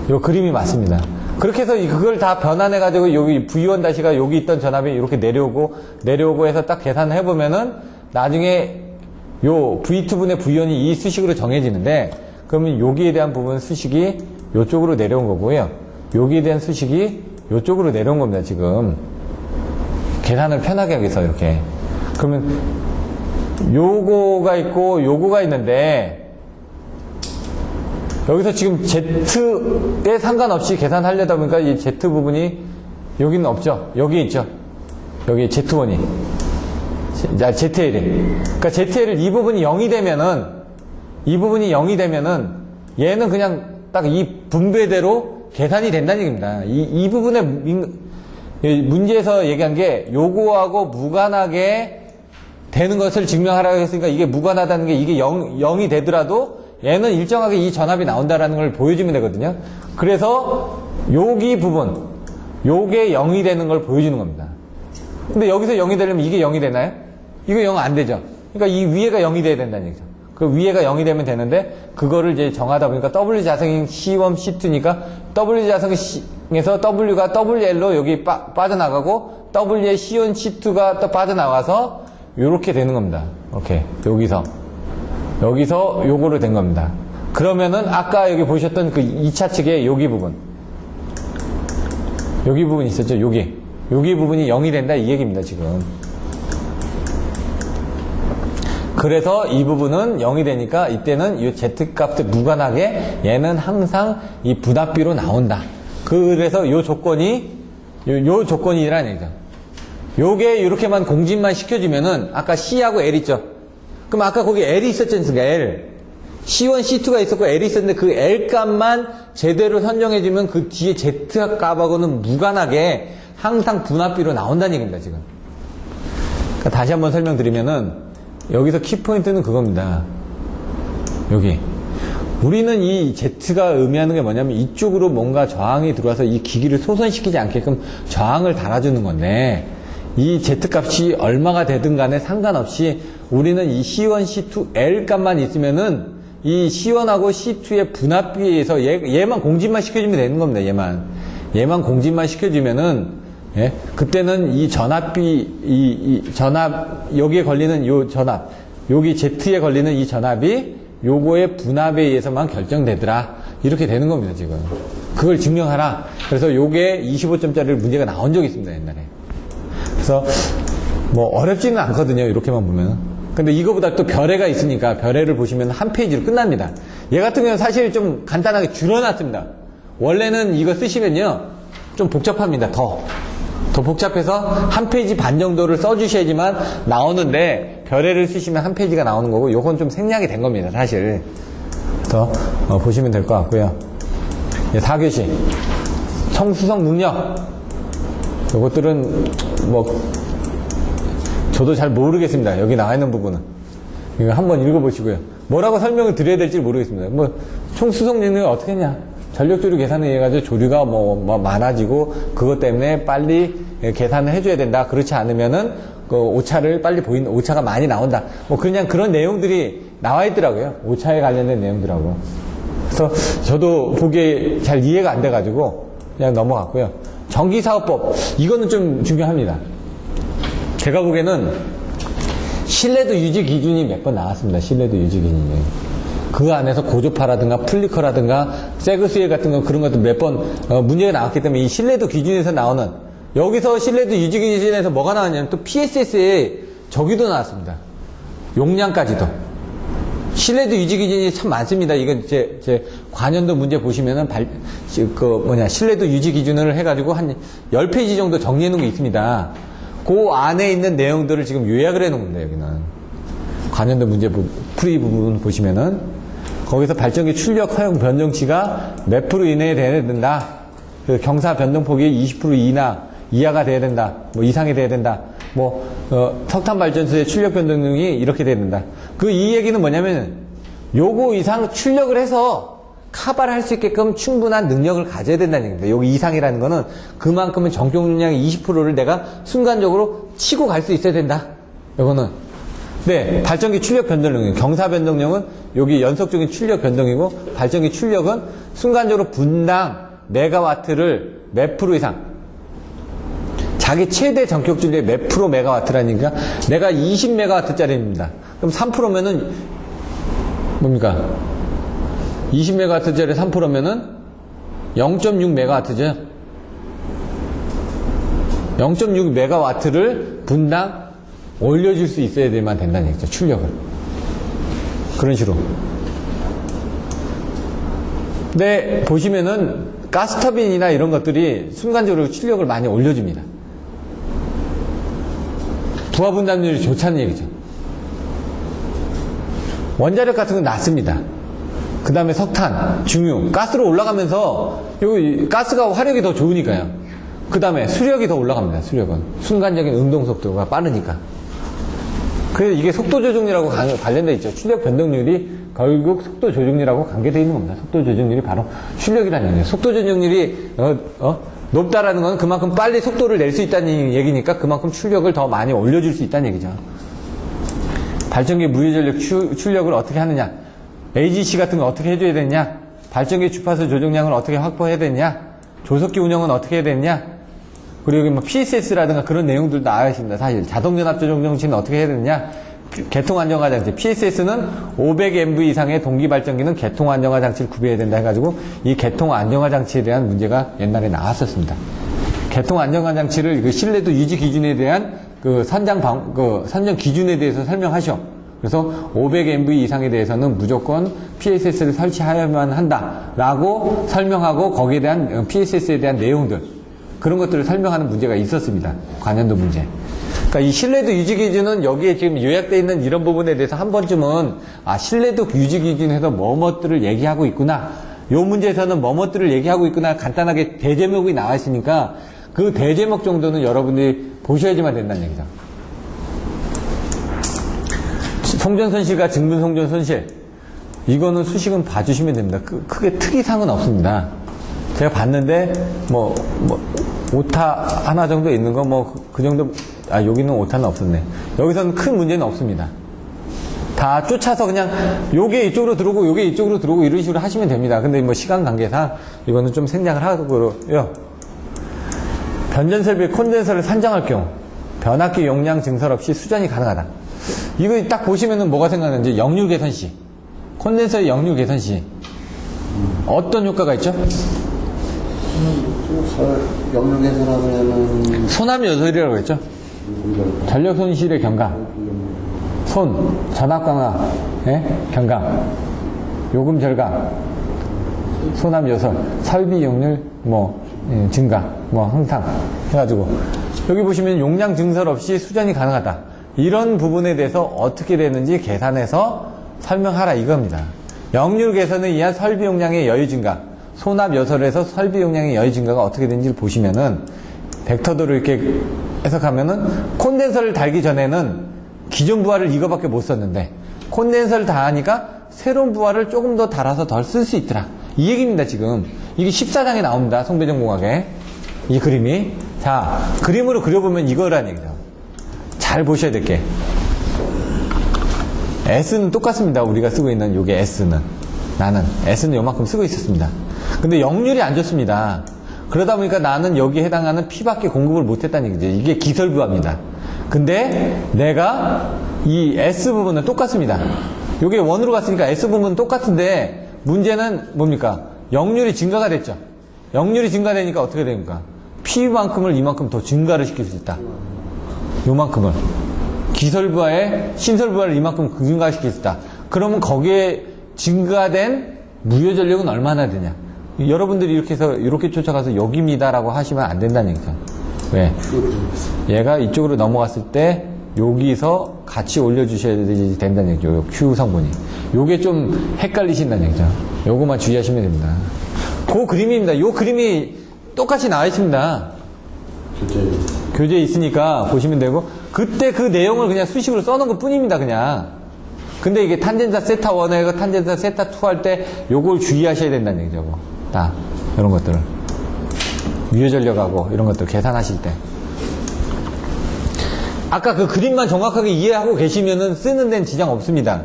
요 그림이 맞습니다. 그렇게 해서 그걸 다 변환해가지고 여기 V1 다시가 여기 있던 전압이 이렇게 내려오고 해서 딱 계산을 해보면은 나중에 요 V2분의 V1이 이 수식으로 정해지는데 그러면 여기에 대한 부분 수식이 요쪽으로 내려온 거고요. 여기에 대한 수식이 요쪽으로 내려온 겁니다, 지금. 계산을 편하게 하기 위해서 이렇게. 그러면 요거가 있고 요거가 있는데 여기서 지금 Z에 상관없이 계산하려다 보니까 이 Z 부분이 여기는 없죠. 여기 있죠. 여기 Z1이. ZL이. 그러니까 ZL을 이 부분이 0이 되면은 얘는 그냥 딱 이 분배대로 계산이 된다는 얘기입니다. 이 부분에 문제에서 얘기한 게 요거하고 무관하게 되는 것을 증명하라고 했으니까 이게 무관하다는 게 이게 0이 되더라도 얘는 일정하게 이 전압이 나온다라는 걸 보여주면 되거든요. 그래서 여기 부분, 요게 0이 되는 걸 보여주는 겁니다. 근데 여기서 0이 되려면 이게 0이 되나요? 이거 0 안 되죠. 그러니까 이 위에가 0이 돼야 된다는 얘기죠. 그 위에가 0이 되면 되는데 그거를 이제 정하다 보니까 W 자성인 C1, C2니까 W 자성에서 W가 WL로 여기 빠져나가고 W의 C1, C2가 또 빠져나와서 이렇게 되는 겁니다. 이렇게 여기서 요거로 된 겁니다. 그러면은 아까 여기 보셨던 그 2차 측의 여기 부분 있었죠. 여기 부분이 0이 된다 이 얘기입니다, 지금. 그래서 이 부분은 0이 되니까 이때는 이 Z값에 무관하게 얘는 항상 이 분압비로 나온다. 그래서 요 조건이 조건이라는 얘기죠. 요게 이렇게만 공진만 시켜주면은 아까 C하고 L 있죠. 그럼 아까 거기 L이 있었지 않습니까? L. C1, C2가 있었고 L이 있었는데 그 L 값만 제대로 선정해주면 그 뒤에 Z 값하고는 무관하게 항상 분압비로 나온다는 얘기입니다, 지금. 그러니까 다시 한번 설명드리면은 여기서 키포인트는 그겁니다. 여기. 우리는 이 Z가 의미하는 게 뭐냐면 이쪽으로 뭔가 저항이 들어와서 이 기기를 소선시키지 않게끔 저항을 달아주는 건데 이 Z값이 얼마가 되든 간에 상관없이 우리는 이 C1, C2, L 값만 있으면은 이 C1하고 C2의 분압비에 의해서 얘만 공진만 시켜주면 되는 겁니다. 얘만 공진만 시켜주면은 예? 그때는 이 전압비, 이 전압, 여기에 걸리는 요 전압, 여기 Z에 걸리는 이 전압이 요거의 분압에 의해서만 결정되더라. 이렇게 되는 겁니다, 지금. 그걸 증명하라. 그래서 요게 25점짜리 문제가 나온 적이 있습니다, 옛날에. 그래서 뭐 어렵지는 않거든요, 이렇게만 보면. 근데 이거보다 또 별애가 있으니까 별애를 보시면 한 페이지로 끝납니다. 얘 같은 경우는 사실 좀 간단하게 줄여놨습니다. 원래는 이거 쓰시면요, 좀 복잡합니다, 더 복잡해서 한 페이지 반 정도를 써주셔야지만 나오는데 별애를 쓰시면 한 페이지가 나오는 거고 요건 좀 생략이 된 겁니다, 사실. 더 보시면 될 것 같고요. 4교시 청수성 능력 요것들은 뭐 저도 잘 모르겠습니다. 여기 나와 있는 부분은 이거 한번 읽어보시고요. 뭐라고 설명을 드려야 될지 모르겠습니다. 뭐 청수성 능력이 어떻게 했냐, 전력조류 계산에 의해 가지고 조류가 뭐 많아지고 그것 때문에 빨리 계산을 해줘야 된다. 그렇지 않으면은 그 오차를 빨리 보인다, 오차가 많이 나온다. 뭐 그냥 그런 내용들이 나와 있더라고요. 오차에 관련된 내용들하고. 그래서 저도 보기에 잘 이해가 안 돼가지고 그냥 넘어갔고요. 전기사업법, 이거는 좀 중요합니다. 제가 보기에는 신뢰도 유지 기준이 몇 번 나왔습니다. 신뢰도 유지 기준이. 그 안에서 고조파라든가 플리커라든가 세그스웨 같은 거 그런 것도 몇 번 문제가 나왔기 때문에 이 신뢰도 기준에서 나오는, 여기서 신뢰도 유지 기준에서 뭐가 나왔냐면 또 PSS에 저기도 나왔습니다. 용량까지도. 신뢰도 유지 기준이 참 많습니다. 이건 제 관연도 문제 보시면은 신뢰도 유지 기준을 해가지고 한 10페이지 정도 정리해 놓은 게 있습니다. 그 안에 있는 내용들을 지금 요약을 해 놓은 겁니다, 여기는. 관연도 문제 풀이 부분 보시면은, 거기서 발전기 출력 허용 변동치가 몇 프로 이내에 돼야 된다. 그 경사 변동폭이 20% 이하가 돼야 된다. 뭐 이상이 돼야 된다. 석탄 발전소의 출력 변동량이 이렇게 돼야 된다. 이 얘기는 뭐냐면, 요거 이상 출력을 해서 카바를 할 수 있게끔 충분한 능력을 가져야 된다는 얘기입니다. 여기 이상이라는 거는 그만큼은 정격 용량의 20%를 내가 순간적으로 치고 갈 수 있어야 된다. 요거는. 네, 발전기 출력 변동량, 경사 변동량은 여기 연속적인 출력 변동이고, 발전기 출력은 순간적으로 분당 메가와트를 몇 프로 이상, 자기 최대 전격 출력의 몇 프로 메가와트라니까, 내가 20메가와트짜리입니다. 그럼 3%면은 뭡니까? 20메가와트짜리 3%면은 0.6메가와트죠. 0.6메가와트를 분당 올려줄 수 있어야 되만 된다는 얘기죠. 출력을. 그런 식으로. 근데 보시면은 가스터빈이나 이런 것들이 순간적으로 출력을 많이 올려줍니다. 부하 분담률이 좋다는 얘기죠. 원자력 같은 건 낮습니다. 그 다음에 석탄, 중유, 가스로 올라가면서 여기 가스가 화력이 더 좋으니까요. 그 다음에 수력이 더 올라갑니다. 수력은 순간적인 운동 속도가 빠르니까. 그래서 이게 속도 조정률하고 관련돼 있죠. 출력 변동률이 결국 속도 조정률하고 관계되어 있는 겁니다. 속도 조정률이 바로 출력이라는 얘기예요. 속도 조정률이 높다라는 건 그만큼 빨리 속도를 낼 수 있다는 얘기니까 그만큼 출력을 더 많이 올려줄 수 있다는 얘기죠. 발전기 무유전력 출력을 어떻게 하느냐, AGC 같은 거 어떻게 해줘야 되느냐, 발전기 주파수 조정량을 어떻게 확보해야 되느냐, 조석기 운영은 어떻게 해야 되느냐, 그리고 여기 PSS라든가 그런 내용들도 나와 있습니다. 사실 자동전압 조정 장치는 어떻게 해야 되느냐, 개통 안정화 장치, PSS는 500MV 이상의 동기 발전기는 개통 안정화 장치를 구비해야 된다 해가지고 이 개통 안정화 장치에 대한 문제가 옛날에 나왔었습니다. 개통 안정화 장치를 신뢰도 유지 기준에 대한 선정 기준에 대해서 설명하셔. 그래서 500MV 이상에 대해서는 무조건 PSS를 설치하여야만 한다라고 설명하고 거기에 대한 PSS에 대한 내용들, 그런 것들을 설명하는 문제가 있었습니다. 관연도 문제. 그러니까 이 신뢰도 유지 기준은 여기에 지금 요약되어 있는 이런 부분에 대해서 한 번쯤은 신뢰도 유지 기준에서 뭐뭐들을 얘기하고 있구나, 요 문제에서는 뭐뭐들을 얘기하고 있구나, 간단하게 대제목이 나와 있으니까 그 대제목 정도는 여러분들이 보셔야지만 된다는 얘기죠. 송전 손실과 증분 송전 손실, 이거는 수식은 봐주시면 됩니다. 크게 특이사항은 없습니다. 제가 봤는데 오타 하나 정도 있는 거 그 정도, 여기는 오타는 없었네. 여기서는 큰 문제는 없습니다. 다 쫓아서 그냥 요게 이쪽으로 들어오고 요게 이쪽으로 들어오고 이런 식으로 하시면 됩니다. 근데 시간 관계상 이거는 좀 생략을 하고요. 변전설비 콘덴서를 산정할 경우 변압기 용량 증설 없이 수전이 가능하다. 이거 딱 보시면은 뭐가 생각나는지, 역류 개선 시, 콘덴서의 역류 개선 시 어떤 효과가 있죠? 역류 개선하면은 소남 요설이라고 했죠. 전력 손실의 경감, 전압 강화, 경감, 요금 절감, 소남 요설, 설비 이용률 증가, 항상 해가지고 여기 보시면 용량 증설 없이 수전이 가능하다. 이런 부분에 대해서 어떻게 되는지 계산해서 설명하라 이겁니다. 역류 개선에 의한 설비 용량의 여유 증가, 소납 요설에서 설비 용량의 여유 증가가 어떻게 되는지를 보시면은 벡터도를 이렇게 해석하면은 콘덴서를 달기 전에는 기존 부하를 이거밖에 못 썼는데 콘덴서를 다하니까 새로운 부하를 조금 더 달아서 덜 쓸 수 있더라. 이 얘기입니다, 지금. 이게 14장에 나옵니다, 송배전공학에. 이 그림이. 자, 그림으로 그려보면 이거라는 얘기죠. 잘 보셔야 될 게 S는 똑같습니다. 우리가 쓰고 있는 요게 S는 나는 S는 요만큼 쓰고 있었습니다. 근데 역률이 안 좋습니다. 그러다 보니까 나는 여기에 해당하는 P밖에 공급을 못했다는 얘기죠. 이게 기설부합니다. 근데 내가 이 S 부분은 똑같습니다. 요게 1으로 갔으니까 S 부분은 똑같은데 문제는 뭡니까? 역률이 증가가 됐죠. 역률이 증가되니까 어떻게 됩니까? P만큼을 이만큼 더 증가를 시킬 수 있다. 요만큼을. 기설부하에 신설부하를 이만큼 증가시킬 수 있다. 그러면 거기에 증가된 무효전력은 얼마나 되냐? 여러분들이 이렇게 해서 이렇게 쫓아가서 여기입니다라고 하시면 안 된다는 얘기죠. 왜? 얘가 이쪽으로 넘어갔을 때 여기서 같이 올려주셔야 된다는 얘기죠. 요 Q 성분이. 요게 좀 헷갈리신다는 얘기죠. 요거만 주의하시면 됩니다. 그 그림입니다. 요 그림이 똑같이 나와 있습니다. 교재에 있으니까 보시면 되고, 그때 그 내용을 그냥 수식으로 써놓은 것 뿐입니다, 그냥. 근데 이게 탄젠사 세타 1하고 탄젠사 세타 2 할 때 요걸 주의하셔야 된다는 얘기죠. 딱, 이런 것들을. 유효전력하고 이런 것들 계산하실 때. 아까 그 그림만 정확하게 이해하고 계시면은 쓰는 데는 지장 없습니다.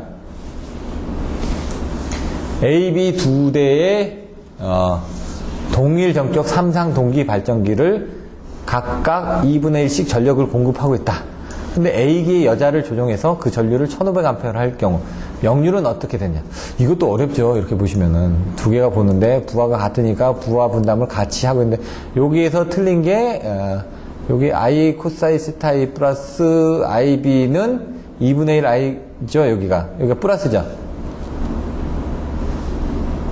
A, B 두 대의, 동일 정격 3상 동기 발전기를 각각 2분의 1씩 전력을 공급하고 있다. 근데 A기의 여자를 조정해서 그 전류를 1500A를 할 경우 역률은 어떻게 되냐? 이것도 어렵죠. 이렇게 보시면은 두 개가 보는데 부하가 같으니까 부하 분담을 같이 하고 있는데 여기에서 틀린 게 여기 I 코사이 세타 A 플러스 IB는 2분의 1 I죠. 여기가 플러스죠.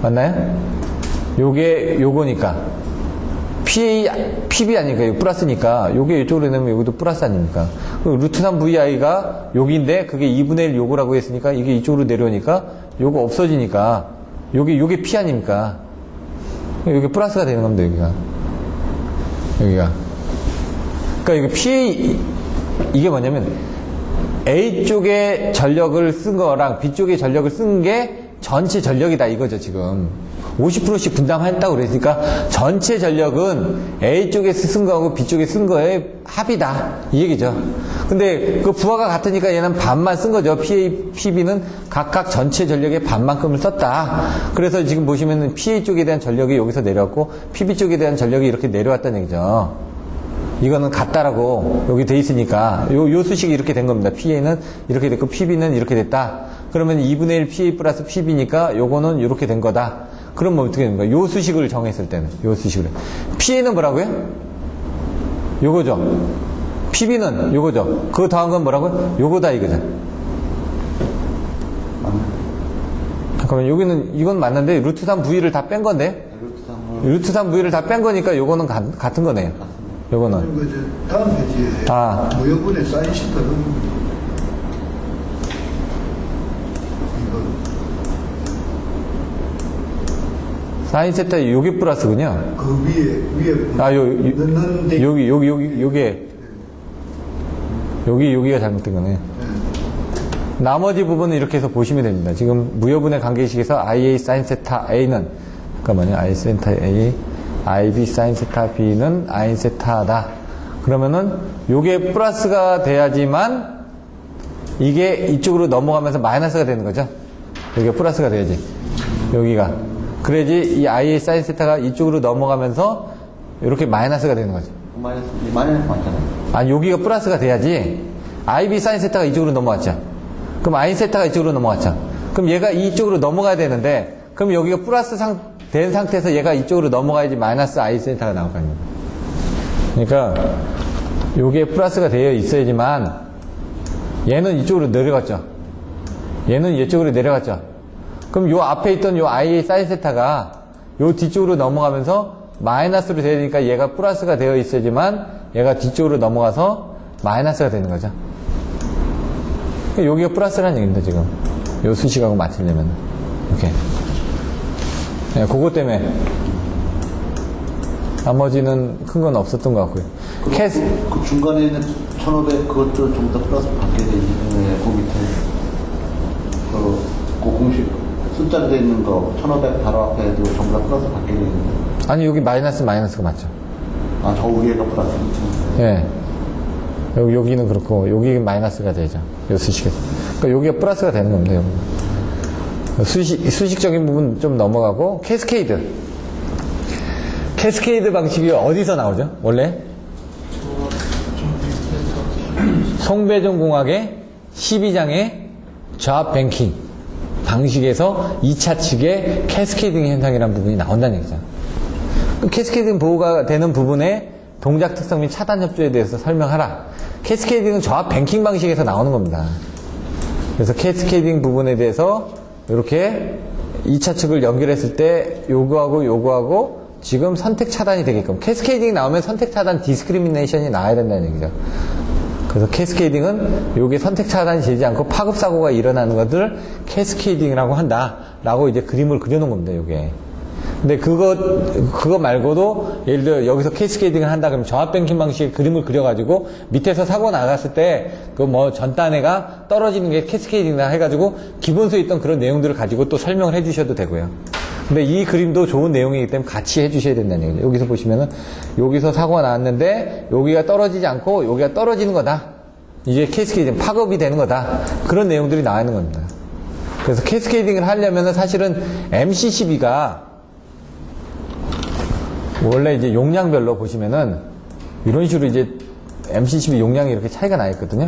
맞나요? 요게 요거니까 PB 아니니까 이거 플러스니까 요게 이쪽으로 내면 여기도 플러스 아닙니까? 루트 3 VI가 여기인데 그게 2분의 1 요거라고 했으니까 이게 이쪽으로 내려오니까 요거 없어지니까 요게 P 아닙니까? 여기 플러스가 되는 겁니다. 여기가 그러니까 이게 P 이게 뭐냐면 A 쪽에 전력을 쓴 거랑 B 쪽에 전력을 쓴 게 전체 전력이다 이거죠. 지금 50%씩 분담했다고 그랬으니까 전체 전력은 A 쪽에 쓴 거하고 B 쪽에 쓴 거의 합이다 이 얘기죠. 근데 그 부하가 같으니까 얘는 반만 쓴 거죠. PB는 각각 전체 전력의 반만큼을 썼다. 그래서 지금 보시면은 PA 쪽에 대한 전력이 여기서 내려왔고 PB 쪽에 대한 전력이 이렇게 내려왔다는 얘기죠. 이거는 같다라고 여기 돼 있으니까 요 수식이 이렇게 된 겁니다. PA는 이렇게 됐고 PB는 이렇게 됐다. 그러면 2분의 1 PA 플러스 PB니까 요거는 이렇게 된 거다. 그럼 뭐 어떻게 되는 거야? 요 수식을 정했을 때는 요 수식을 PA는 뭐라고요? 요거죠. PB는 요거죠. 그거 더한 건 뭐라고요? 요거다 이거죠. 잠깐만 여기는 이건 맞는데 루트 3 V를 다 뺀 건데 루트 3 V를 다 뺀 거니까 요거는 같은 거네요. 요거는 그리고 이제 다음 페이지에 무효분의 사인 시터는 사인 세타 요게 플러스군요. 그 위에 넣는데 여기가 잘못된 거네. 나머지 부분은 이렇게 해서 보시면 됩니다. 지금 무효분의 관계식에서 IA 사인 세타 A는 잠깐만요. I 세타 A, IB 사인 세타 B는 I 세타다. 그러면은 요게 플러스가 돼야지만 이게 이쪽으로 넘어가면서 마이너스가 되는 거죠. 여기가 플러스가 돼야지. 여기가. 그래야지 이 IA 사인 세타가 이쪽으로 넘어가면서 이렇게 마이너스가 되는 거죠. 마이너스 맞잖아요. 아니 여기가 플러스가 돼야지. IB 사인 세타가 이쪽으로 넘어갔죠. 그럼 I 세타가 이쪽으로 넘어갔죠. 그럼 얘가 이쪽으로 넘어가야 되는데 그럼 여기가 플러스 된 상태에서 얘가 이쪽으로 넘어가야지 마이너스 I 세타가 나올 거 아닙니까? 그러니까 요게 플러스가 되어 있어야지만 얘는 이쪽으로 내려갔죠. 얘는 이쪽으로 내려갔죠. 그럼 요 앞에 있던 요 I 사인 세타가 요 뒤쪽으로 넘어가면서 마이너스로 돼야 되니까 얘가 플러스가 되어 있어야지만 얘가 뒤쪽으로 넘어가서 마이너스가 되는 거죠. 여기가 플러스라는 얘기입니다, 지금. 요 수식하고 맞추려면. 이렇게. 네, 그것 때문에. 나머지는 큰 건 없었던 것 같고요. 그 중간에 있는 1500 그것도 좀 더 플러스 받게 돼 있는 그 밑에. 그 공식 숫자로 돼 있는 거 1500 바로 앞에도 전부 다 플러스 받게 돼 있는데. 아니, 여기 마이너스가 맞죠. 아, 저 위에가 플러스. 예. 여기는 그렇고, 여기 마이너스가 되죠. 요 수식에서. 그러니까 여기가 플러스가 되는 겁니다. 수식적인 부분 좀 넘어가고, 캐스케이드. 캐스케이드 방식이 어디서 나오죠? 원래? 송배종 공학의 12장의 좌압 뱅킹 방식에서 2차 측의 캐스케이딩 현상이라는 부분이 나온다는 얘기죠. 캐스케이딩 보호가 되는 부분의 동작 특성 및 차단 협조에 대해서 설명하라. 캐스케이딩은 좌압 뱅킹 방식에서 나오는 겁니다. 그래서 캐스케이딩 부분에 대해서 이렇게 2차 측을 연결했을 때 요거하고 지금 선택 차단이 되게끔 캐스케이딩이 나오면 선택 차단 디스크리미네이션이 나와야 된다는 얘기죠. 그래서 캐스케이딩은 여기 선택 차단이 되지 않고 파급 사고가 일어나는 것들을 캐스케이딩이라고 한다라고 이제 그림을 그려놓은 겁니다. 요게. 근데 그거 말고도 예를 들어 여기서 캐스케이딩을 한다 그러면 저압 뱅킹 방식의 그림을 그려가지고 밑에서 사고 나갔을 때 그 뭐 전단회가 떨어지는 게 캐스케이딩이다 해가지고 기본서에 있던 그런 내용들을 가지고 또 설명을 해주셔도 되고요. 근데 이 그림도 좋은 내용이기 때문에 같이 해주셔야 된다는 얘기죠. 여기서 보시면은 여기서 사고가 나왔는데 여기가 떨어지지 않고 여기가 떨어지는 거다. 이게 캐스케이딩 파급이 되는 거다. 그런 내용들이 나와 있는 겁니다. 그래서 캐스케이딩을 하려면은 사실은 MC12가 원래 이제 용량별로 보시면은 이런 식으로 이제 MC12 용량이 이렇게 차이가 나 있거든요.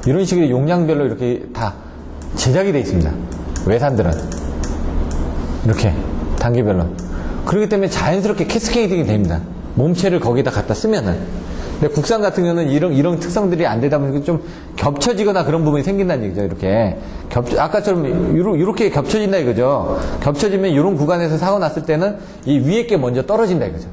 이런 식으로 용량별로 이렇게 다 제작이 되어 있습니다. 외산들은 이렇게 단계별로. 그렇기 때문에 자연스럽게 캐스케이딩이 됩니다. 몸체를 거기다 갖다 쓰면은. 근데 국산 같은 경우는 이런 특성들이 안 되다 보니까 좀 겹쳐지거나 그런 부분이 생긴다는 얘기죠. 이렇게 아까처럼 이렇게 겹쳐진다 이거죠. 겹쳐지면 이런 구간에서 사고 났을 때는 이 위에 게 먼저 떨어진다 이거죠.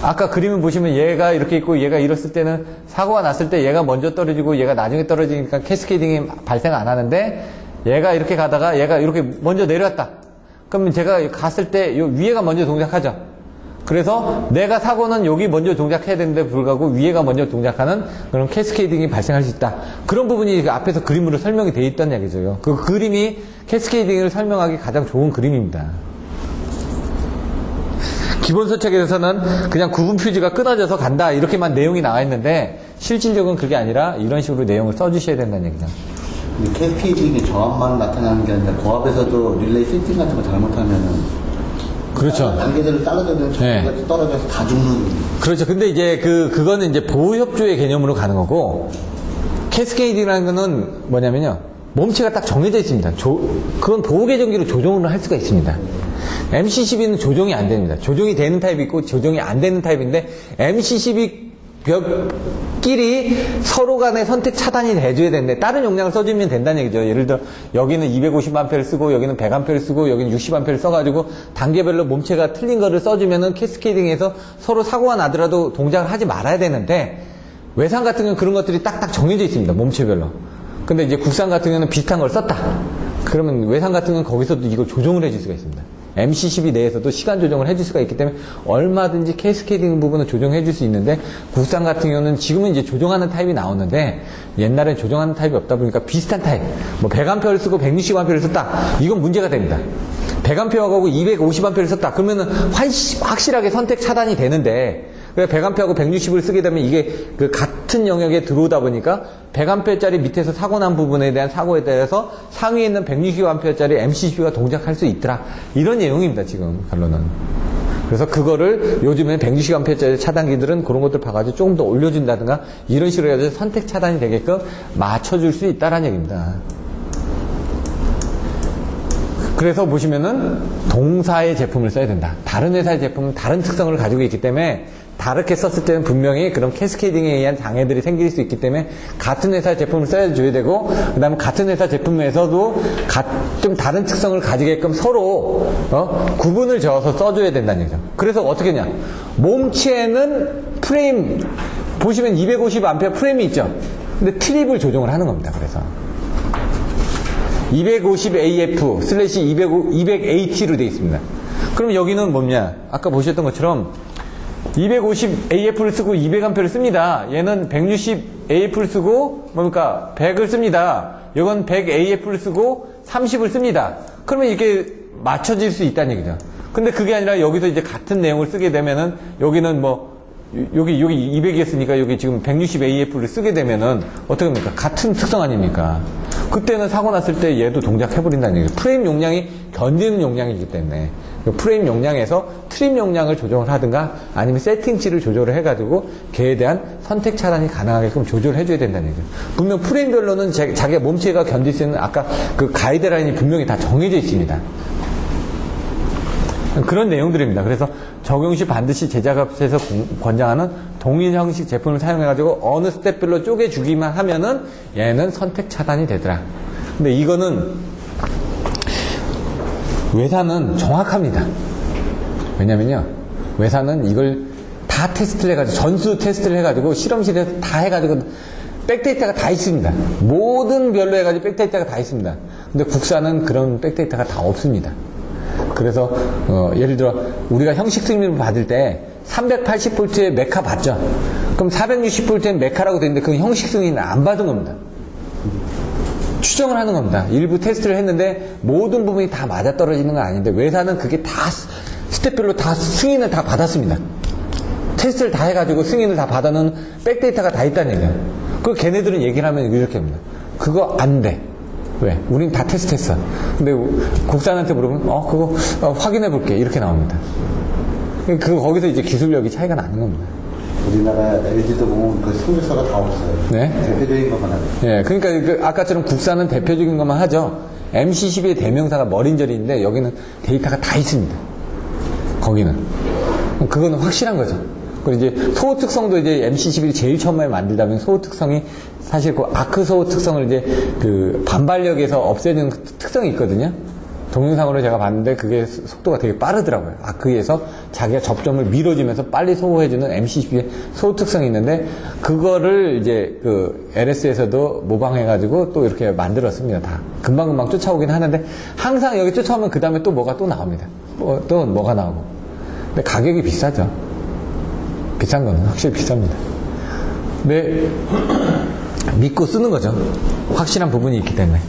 아까 그림을 보시면 얘가 이렇게 있고 얘가 이랬을 때는 사고가 났을 때 얘가 먼저 떨어지고 얘가 나중에 떨어지니까 캐스케이딩이 발생 안 하는데 얘가 이렇게 가다가 얘가 이렇게 먼저 내려왔다. 그러면 제가 갔을 때 요 위에가 먼저 동작하죠. 그래서 내가 사고는 여기 먼저 동작해야 되는데 불구하고 위에가 먼저 동작하는 그런 캐스케이딩이 발생할 수 있다. 그런 부분이 앞에서 그림으로 설명이 되어 있다는 얘기죠. 그 그림이 캐스케이딩을 설명하기 가장 좋은 그림입니다. 기본 서책에서는 그냥 구분 표지가 끊어져서 간다 이렇게만 내용이 나와 있는데 실질적으은 그게 아니라 이런 식으로 내용을 써주셔야 된다는 얘기죠. 캐스케이딩이 저압만 나타나는 게 아니라 고압에서도 릴레이 세팅 같은 거 잘못하면은 그렇죠. 단계들을 따라가면 네. 떨어져서 다 죽는. 그렇죠. 근데 이제 그거는 이제 보호협조의 개념으로 가는 거고 캐스케이딩이라는 거는 뭐냐면요. 몸체가 딱 정해져 있습니다. 그건 보호계정기로 조정을 할 수가 있습니다. MC12는 조정이 안 됩니다. 조정이 되는 타입이 있고 조정이 안 되는 타입인데 MC12 벽끼리 서로 간에 선택 차단이 돼줘야 되는데 다른 용량을 써주면 된다는 얘기죠. 예를 들어 여기는 250A를 쓰고 여기는 100A를 쓰고 여기는 60A를 써가지고 단계별로 몸체가 틀린 거를 써주면은 캐스케이딩에서 서로 사고가 나더라도 동작을 하지 말아야 되는데 외산 같은 경우는 그런 것들이 딱딱 정해져 있습니다. 몸체별로. 근데 이제 국산 같은 경우는 비슷한 걸 썼다. 그러면 외산 같은 경우는 거기서도 이걸 조정을 해줄 수가 있습니다. MC12 내에서도 시간 조정을 해줄 수가 있기 때문에 얼마든지 캐스케이딩 부분을 조정해 줄 수 있는데 국산 같은 경우는 지금은 이제 조정하는 타입이 나오는데 옛날엔 조정하는 타입이 없다 보니까 비슷한 타입 뭐 100A를 쓰고 160A를 썼다 이건 문제가 됩니다. 100A하고 250A를 썼다 그러면은 확실하게 선택 차단이 되는데 100A하고 160을 쓰게 되면 이게 그 같은 영역에 들어오다 보니까 100A짜리 밑에서 사고 난 부분에 대한 사고에 대해서 상위에 있는 160A짜리 MC12가 동작할 수 있더라. 이런 내용입니다, 지금, 결론은. 그래서 그거를 요즘에 160A짜리 차단기들은 그런 것들 봐가지고 조금 더 올려준다든가 이런 식으로 해서 선택 차단이 되게끔 맞춰줄 수 있다라는 얘기입니다. 그래서 보시면은 동사의 제품을 써야 된다. 다른 회사의 제품은 다른 특성을 가지고 있기 때문에 다르게 썼을 때는 분명히 그런 캐스케이딩에 의한 장애들이 생길 수 있기 때문에 같은 회사의 제품을 써줘야 되고 그 다음에 같은 회사 제품에서도 좀 다른 특성을 가지게끔 서로 구분을 지어서 써줘야 된다는 얘기죠. 그래서 어떻게 했냐 몸체는 프레임 보시면 250A 프레임이 있죠. 근데 트립을 조정을 하는 겁니다. 그래서 250AF/200AT로 되어 있습니다. 그럼 여기는 뭐냐 아까 보셨던 것처럼 250AF를 쓰고 200A를 씁니다. 얘는 160AF를 쓰고 뭡니까 100을 씁니다. 이건 100AF를 쓰고 30을 씁니다. 그러면 이게 맞춰질 수 있다는 얘기죠. 근데 그게 아니라 여기서 이제 같은 내용을 쓰게 되면은 여기는 뭐 여기 200이었으니까 여기 지금 160AF를 쓰게 되면은 어떻게 합니까? 같은 특성 아닙니까? 그때는 사고 났을 때 얘도 동작해버린다는 얘기예요. 프레임 용량이 견디는 용량이기 때문에 프레임 용량에서 트림 용량을 조정을 하든가 아니면 세팅치를 조절을 해가지고 걔에 대한 선택 차단이 가능하게끔 조절을 해줘야 된다는 얘기예요. 분명 프레임별로는 자기가 몸체가 견딜 수 있는 아까 그 가이드라인이 분명히 다 정해져 있습니다. 그런 내용들입니다. 그래서 적용 시 반드시 제작업체에서 권장하는 동일 형식 제품을 사용해가지고 어느 스텝별로 쪼개주기만 하면은 얘는 선택 차단이 되더라. 근데 이거는 외사는 정확합니다. 왜냐면요, 외사는 이걸 다 테스트를 해가지고 전수 테스트를 해가지고 실험실에서 다 해가지고 백데이터가 다 있습니다. 모든 별로 해가지고 백데이터가 다 있습니다. 근데 국산은 그런 백데이터가 다 없습니다. 그래서 예를 들어 우리가 형식 승인을 받을 때 380V의 메카 받죠. 그럼 460V의 메카라고 되어 있는데 그건 형식 승인을 안 받은 겁니다. 추정을 하는 겁니다. 일부 테스트를 했는데 모든 부분이 다 맞아떨어지는 건 아닌데 외사는 그게 다 스텝별로 다 승인을 다 받았습니다. 테스트를 다 해가지고 승인을 다 받아놓은 백데이터가 다 있다는 얘기예요. 그 걔네들은 얘기를 하면 이렇게 합니다. 그거 안 돼. 왜? 우린 다 테스트했어. 근데 국산한테 물어보면 그거 확인해 볼게 이렇게 나옵니다. 거기서 이제 기술력이 차이가 나는 겁니다. 우리나라 LG도 보면 그 승률서가 다 없어요. 네? 대표적인 것만 하죠. 예, 그러니까 아까처럼 국산은 대표적인 것만 하죠. MC12의 대명사가 머린절인데 여기는 데이터가 다 있습니다. 거기는. 그거는 확실한 거죠. 그리고 이제 소호 특성도 이제 MC11이 제일 처음에 만들다 보면 소호 특성이 사실 그 아크 소호 특성을 이제 그 반발력에서 없애는 특성이 있거든요. 동영상으로 제가 봤는데 그게 속도가 되게 빠르더라고요. 아크에서 자기가 접점을 밀어주면서 빨리 소호해주는 MC12의 소호 특성이 있는데 그거를 이제 그 LS에서도 모방해가지고 또 이렇게 만들었습니다. 다 금방금방 쫓아오긴 하는데 항상 여기 쫓아오면 그 다음에 또 뭐가 또 나옵니다. 또 뭐가 나오고. 근데 가격이 비싸죠. 비싼 거는 확실히 비쌉니다. 근데 믿고 쓰는 거죠. 확실한 부분이 있기 때문에.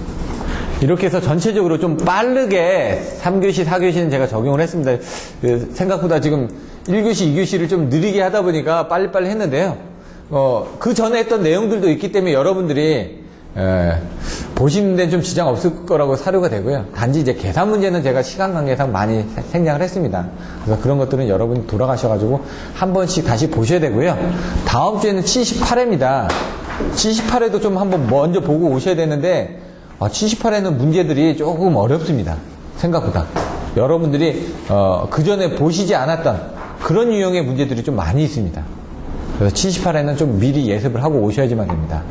이렇게 해서 전체적으로 좀 빠르게 3교시, 4교시는 제가 적용을 했습니다. 생각보다 지금 1교시, 2교시를 좀 느리게 하다 보니까 빨리빨리 했는데요. 그 전에 했던 내용들도 있기 때문에 여러분들이 보시는 데는 좀 지장 없을 거라고 사료가 되고요. 단지 이제 계산 문제는 제가 시간 관계상 많이 생략을 했습니다. 그래서 그런 것들은 여러분이 돌아가셔가지고 한 번씩 다시 보셔야 되고요. 다음 주에는 78회입니다. 78회도 좀 한번 먼저 보고 오셔야 되는데 78회는 문제들이 조금 어렵습니다. 생각보다. 여러분들이 그 전에 보시지 않았던 그런 유형의 문제들이 좀 많이 있습니다. 그래서 78회는 좀 미리 예습을 하고 오셔야지만 됩니다.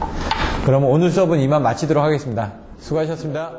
그럼 오늘 수업은 이만 마치도록 하겠습니다. 수고하셨습니다.